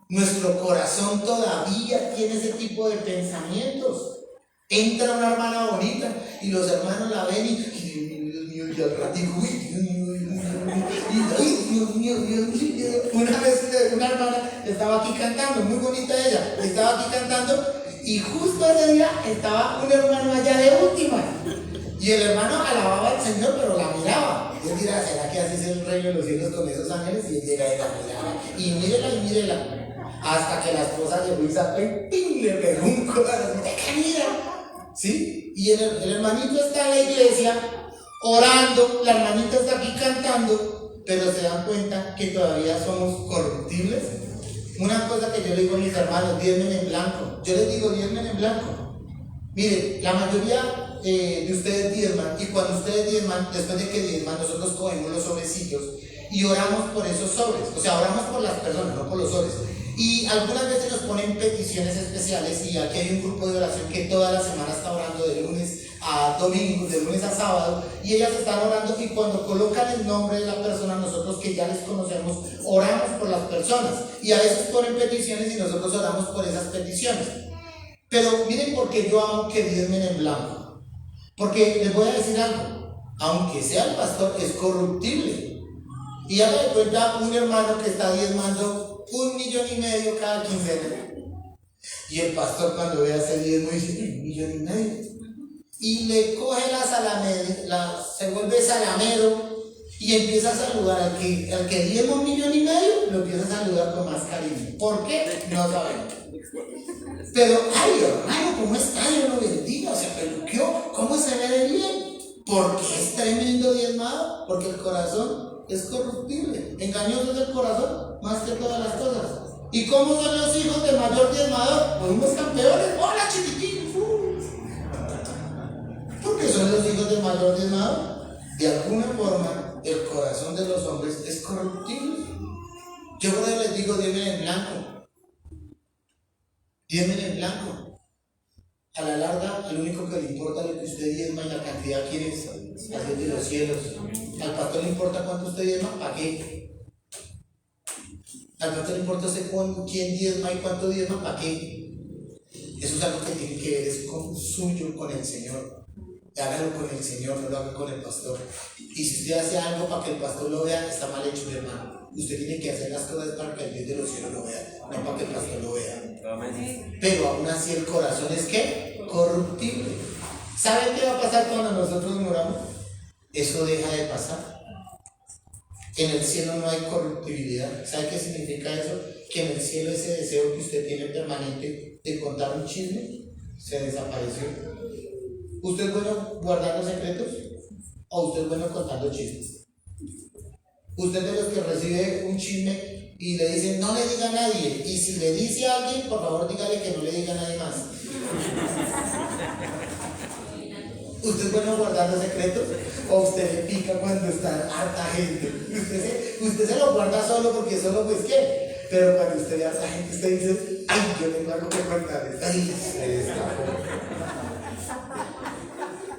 S1: Nuestro corazón todavía tiene ese tipo de pensamientos. Entra una hermana bonita y los hermanos la ven y Dios mío, y al ratito, Dios mío. Una vez una hermana estaba aquí cantando, muy bonita ella, estaba aquí cantando. Y justo ese día estaba un hermano allá de última. Y el hermano alababa al Señor, pero la miraba. Y él dirá, ¿será que así es el reino de los cielos con esos ángeles? Y él llega y la miraba. Y mírela. Hasta que la esposa llegó y sacó y ¡ping! Le pegó un codazo. ¡De qué mira! ¿Sí? Y el hermanito está en la iglesia orando. La hermanita está aquí cantando. Pero se dan cuenta que todavía somos corruptibles. Una cosa que yo le digo a mis hermanos, diezmen en blanco. Yo les digo, diezmen en blanco. Miren, la mayoría de ustedes diezman, y cuando ustedes diezman, después de que diezman, nosotros cogemos los sobrecillos y oramos por esos sobres. O sea, oramos por las personas, no por los sobres. Y algunas veces nos ponen peticiones especiales, y aquí hay un grupo de oración que toda la semana está orando de lunes a domingo, de lunes a sábado, y ellas están orando, y cuando colocan el nombre de la persona, nosotros que ya les conocemos, oramos por las personas, y a veces ponen peticiones y nosotros oramos por esas peticiones. Pero miren por qué yo amo que diezmen en blanco. Porque les voy a decir algo, aunque sea el pastor, es corruptible. Y haga de cuenta un hermano que está diezmando 1,5 millones cada quincena. Y el pastor, cuando ve a ese diezmo, dice 1,5 millones. Y le coge se vuelve salamero y empieza a saludar al que diezma 1,5 millones, lo empieza a saludar con más cariño. ¿Por qué? No sabemos. Pero, ay, hermano, ¿cómo está? Dios lo bendiga, se peluqueó, ¿cómo se ve de bien? Porque es tremendo diezmado, porque el corazón es corruptible, engañoso es el corazón, más que todas las cosas. ¿Y cómo son los hijos de mayor diezmador? Pues unos campeones, ¡hola chiquitín! Porque son los hijos de mayor diezmador. De alguna forma, el corazón de los hombres es corruptible. Yo por eso les digo, diezmen en blanco. Diezmen en blanco. A la larga, el único que le importa lo que usted diezma y la cantidad quién es, al Dios de los cielos. Al pastor le importa cuánto usted diezma, ¿para qué? Al pastor le importa usted quién diezma y cuánto diezma, ¿para qué? Eso es algo que tiene que ver es suyo con el Señor. Hágalo con el Señor, no lo haga con el pastor. Y si usted hace algo para que el pastor lo vea, está mal hecho, mi hermano. Usted tiene que hacer las cosas para que el Dios de los cielos lo vea, no para que el pastor lo vea. Pero aún así el corazón es ¿qué? Corruptible. ¿Saben qué va a pasar cuando nosotros moramos? Eso deja de pasar. En el cielo no hay corruptibilidad. ¿Sabe qué significa eso? Que en el cielo ese deseo que usted tiene permanente de contar un chisme se desapareció. ¿Usted es bueno guardando secretos? ¿O usted es bueno contando chismes? ¿Usted es de los que recibe un chisme y le dicen no le diga a nadie, y si le dice a alguien, por favor dígale que no le diga a nadie más. ¿Usted es bueno guardando secretos? ¿O usted le pica cuando está harta gente? Usted se lo guarda solo porque solo pues qué. Pero cuando usted ve a esa gente, usted dice, ay, yo tengo algo que contarles. Ay, se escapó.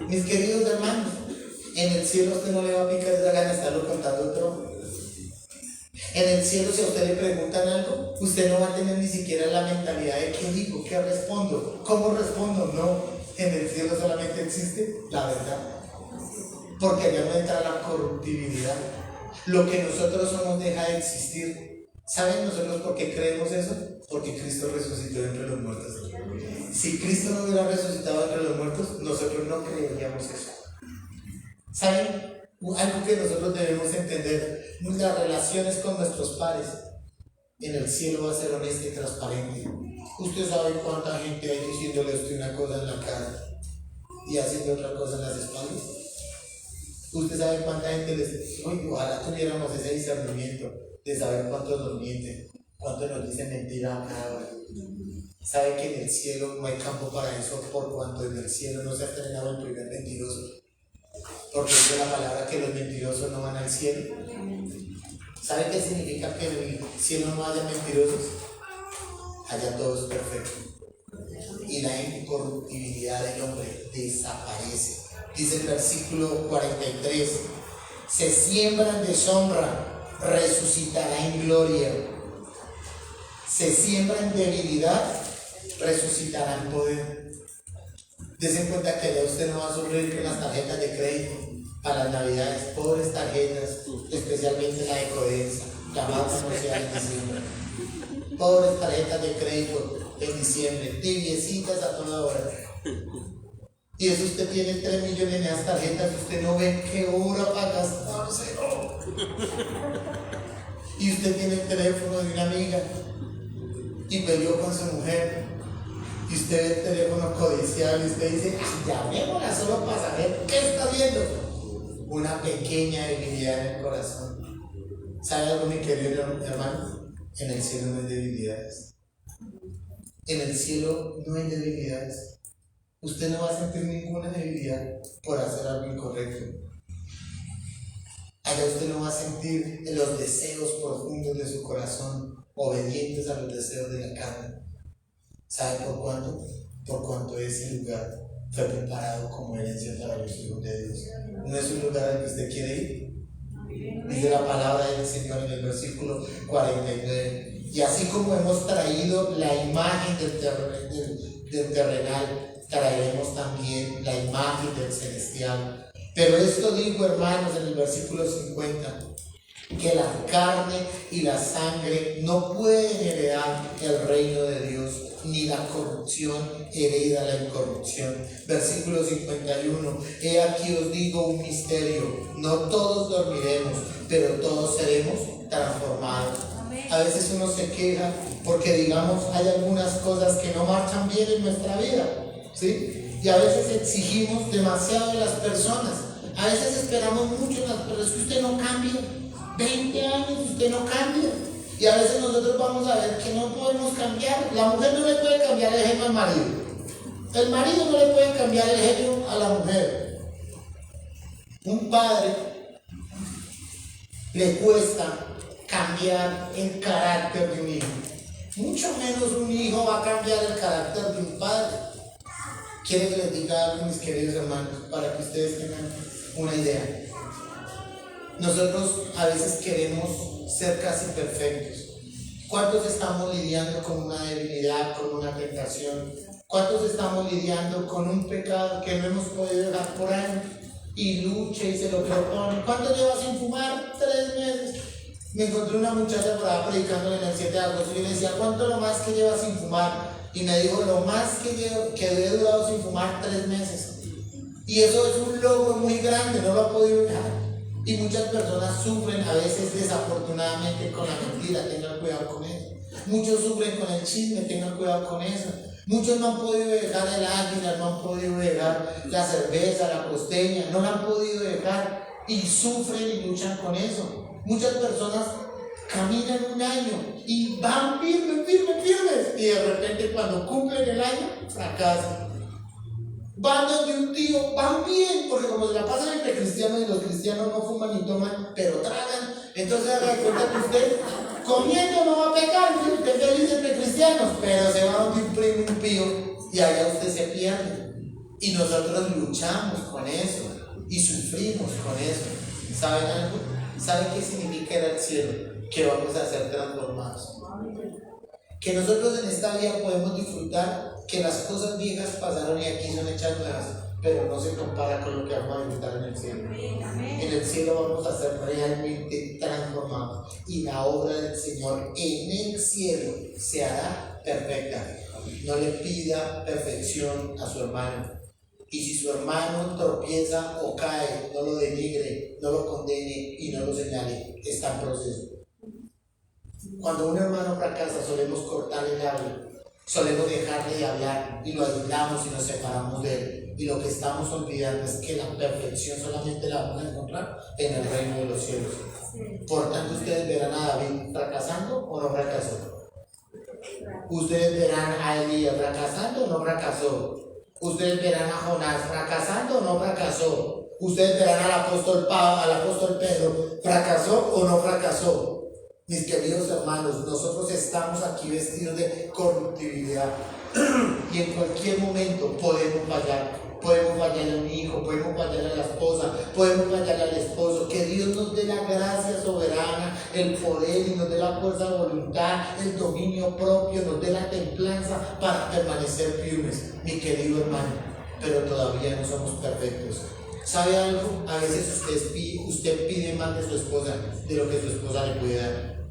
S1: Mis queridos hermanos, en el cielo a usted no le va a picar esa gana de estarlo contando otro. En el cielo, si a usted le preguntan algo, usted no va a tener ni siquiera la mentalidad de qué digo, qué respondo, cómo respondo. No, en el cielo solamente existe la verdad. Porque allá no entra la corruptibilidad. Lo que nosotros somos deja de existir. ¿Saben nosotros por qué creemos eso? Porque Cristo resucitó entre los muertos. Si Cristo no hubiera resucitado entre los muertos, nosotros no creeríamos eso. ¿Saben? Algo que nosotros debemos entender, las relaciones con nuestros pares en el cielo va a ser honesta y transparente. Usted sabe cuánta gente hay diciéndole a usted una cosa en la cara y haciendo otra cosa en las espaldas. Usted sabe cuánta gente les... ojalá tuviéramos ese discernimiento de saber cuántos nos mienten, cuántos nos dicen mentira a cada hora. Sabe que en el cielo no hay campo para eso, por cuanto en el cielo no se ha estrenado el primer mentiroso. Porque dice la palabra que los mentirosos no van al cielo. ¿Sabe qué significa que en el cielo no haya mentirosos? Allá todo es perfecto. Y la incorruptibilidad del hombre desaparece. Dice el versículo 43: se siembra en deshonra, resucitará en gloria. Se siembra en debilidad, resucitará en poder. Dese cuenta que ya usted no va a sufrir con las tarjetas de crédito para las navidades, pobres tarjetas, especialmente la de Codensa, la más comercial en diciembre. Pobres tarjetas de crédito en diciembre, tibiecitas a toda hora. Y eso usted tiene 3 millones de esas tarjetas y usted no ve qué hora para gastárselo. Y usted tiene el teléfono de una amiga y peleó con su mujer. Y usted ve el teléfono codicial y usted dice, llamémosla solo para saber qué está viendo. Una pequeña debilidad en el corazón. ¿Sabe algo, mi querido hermano? En el cielo no hay debilidades. En el cielo no hay debilidades. Usted no va a sentir ninguna debilidad por hacer algo incorrecto. Allá usted no va a sentir los deseos profundos de su corazón obedientes a los deseos de la carne. ¿Sabe por cuánto? Por cuanto ese lugar fue preparado como herencia para los hijos de Dios. ¿No es un lugar al que usted quiere ir? Dice la palabra del Señor en el versículo 49. Y así como hemos traído la imagen del terrenal, traeremos también la imagen del celestial. Pero esto digo, hermanos, en el versículo 50, que la carne y la sangre no pueden heredar el reino de Dios, ni la corrupción hereda la incorrupción. Versículo 51, he aquí os digo un misterio, no todos dormiremos, pero todos seremos transformados. A veces uno se queja porque, digamos, hay algunas cosas que no marchan bien en nuestra vida, ¿sí? Y a veces exigimos demasiado de las personas, a veces esperamos mucho en las personas, que usted no cambia, 20 años usted no cambia. Y a veces nosotros vamos a ver que no podemos cambiar. La mujer no le puede cambiar el genio al marido. El marido no le puede cambiar el genio a la mujer. Un padre le cuesta cambiar el carácter de un hijo. Mucho menos un hijo va a cambiar el carácter de un padre. Quiero que les diga algo, mis queridos hermanos, para que ustedes tengan una idea. Nosotros a veces queremos ser casi perfectos. ¿Cuántos estamos lidiando con una debilidad, con una tentación? ¿Cuántos estamos lidiando con un pecado que no hemos podido dejar por años? Y lucha y se lo propone. ¿Cuánto lleva sin fumar? 3 meses. Me encontré una muchacha por ahí predicando en el 7 de agosto y yo le decía, ¿cuánto lo más que lleva sin fumar? Y me dijo, lo más que he durado sin fumar 3 meses. Y eso es un logro muy grande, no lo ha podido dejar. Y muchas personas sufren a veces desafortunadamente con la mentira, tengan cuidado con eso. Muchos sufren con el chisme, tengan cuidado con eso. Muchos no han podido dejar el águila, no han podido dejar la cerveza, la costeña, no la han podido dejar y sufren y luchan con eso. Muchas personas caminan un año y van firmes, y de repente cuando cumplen el año, fracasan. Van donde un tío, van bien, porque como se la pasan entre cristianos y los cristianos no fuman ni toman, pero tragan. Entonces haga de cuenta que usted comiendo no va a pecar, usted es feliz entre cristianos, pero se va donde un primo impío y allá usted se pierde. Y nosotros luchamos con eso y sufrimos con eso. ¿Saben algo? ¿Saben qué significa ir al cielo? Que vamos a ser transformados. Que nosotros en esta vida podemos disfrutar que las cosas viejas pasaron y aquí son hechas nuevas, pero no se compara con lo que vamos a disfrutar en el cielo. En el cielo vamos a ser realmente transformados y la obra del Señor en el cielo se hará perfecta. No le pida perfección a su hermano. Y si su hermano tropieza o cae, no lo denigre, no lo condene y no lo señale. Está en proceso. Cuando un hermano fracasa, solemos cortarle el habla, solemos dejarle de hablar y lo aislamos y nos separamos de él. Y lo que estamos olvidando es que la perfección solamente la vamos a encontrar en el reino de los cielos. Por tanto, ustedes verán a David fracasando o no fracasó. Ustedes verán a Elías fracasando o no fracasó. Ustedes verán a Jonás fracasando o no fracasó. Ustedes verán al apóstol Pedro, ¿fracasó o no fracasó? Mis queridos hermanos, nosotros estamos aquí vestidos de corruptibilidad y en cualquier momento podemos fallar. Podemos fallar a un hijo, podemos fallar a la esposa, podemos fallar al esposo. Que Dios nos dé la gracia soberana, el poder y nos dé la fuerza de voluntad, el dominio propio, nos dé la templanza para permanecer firmes, mi querido hermano. Pero todavía no somos perfectos. ¿Sabe algo? A veces usted pide más de su esposa de lo que su esposa le puede dar.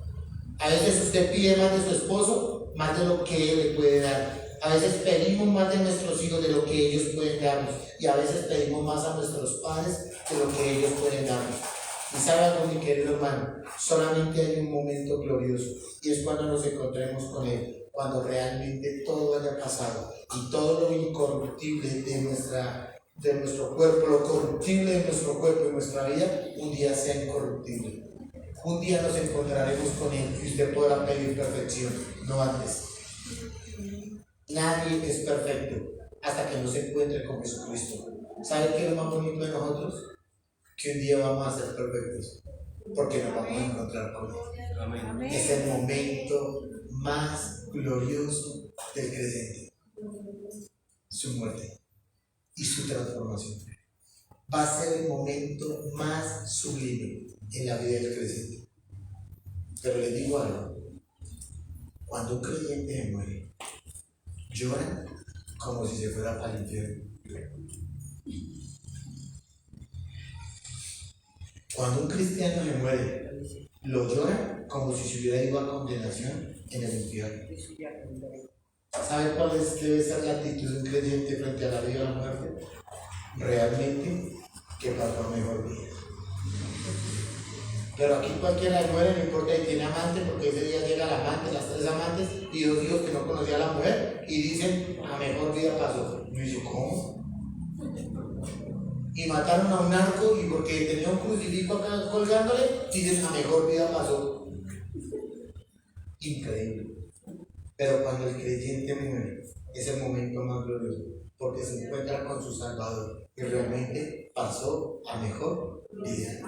S1: A veces usted pide más de su esposo, más de lo que él le puede dar. A veces pedimos más de nuestros hijos de lo que ellos pueden darnos. Y a veces pedimos más a nuestros padres de lo que ellos pueden darnos. Y sabe algo, mi querido hermano, solamente hay un momento glorioso. Y es cuando nos encontremos con Él. Cuando realmente todo haya pasado. Y todo lo incorruptible de nuestro cuerpo, lo corruptible de nuestro cuerpo y nuestra vida, un día sea incorruptible. Un día nos encontraremos con Él y usted podrá pedir perfección, no antes. Nadie es perfecto hasta que no se encuentre con Jesucristo. ¿Sabe qué es lo más bonito de nosotros? Que un día vamos a ser perfectos, porque nos vamos a encontrar con Él. Amén. Es el momento más glorioso del creyente, su muerte y su transformación. Va a ser el momento más sublime en la vida del creyente. Pero les digo algo: cuando un creyente muere, lloran como si se fuera para el infierno. Cuando un cristiano se muere, lo lloran como si se hubiera ido a condenación en el infierno. ¿Sabe cuál debe ser la actitud de un creyente frente a la vida y a la muerte? Realmente que pasó mejor vida. Pero aquí cualquiera muere, no importa si tiene amante, porque ese día llega el amante, las 3 amantes y 2 hijos que no conocía a la mujer y dicen, a mejor vida pasó. Y yo digo, ¿cómo? Y mataron a un narco y porque tenía un crucifijo acá colgándole, dicen, a mejor vida pasó. Increíble. Pero cuando el creyente muere, es el momento más glorioso, porque se encuentra con su Salvador y realmente pasó a mejor vida.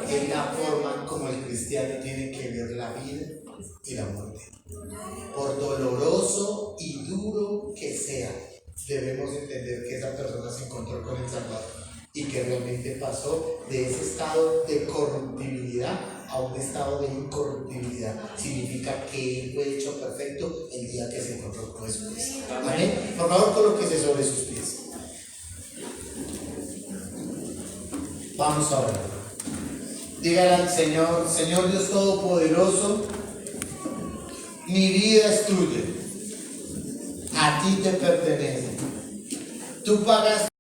S1: Es la forma como el cristiano tiene que ver la vida y la muerte. Por doloroso y duro que sea, debemos entender que esa persona se encontró con el Salvador y que realmente pasó de ese estado de corruptibilidad a un estado de incorruptibilidad. Significa que Él fue hecho perfecto el día que se encontró con Jesucristo. Amén. Por favor, colóquese sobre sus pies. Vamos a orar. Dígale al Señor: Señor Dios Todopoderoso, mi vida es tuya, a ti te pertenece. Tú pagaste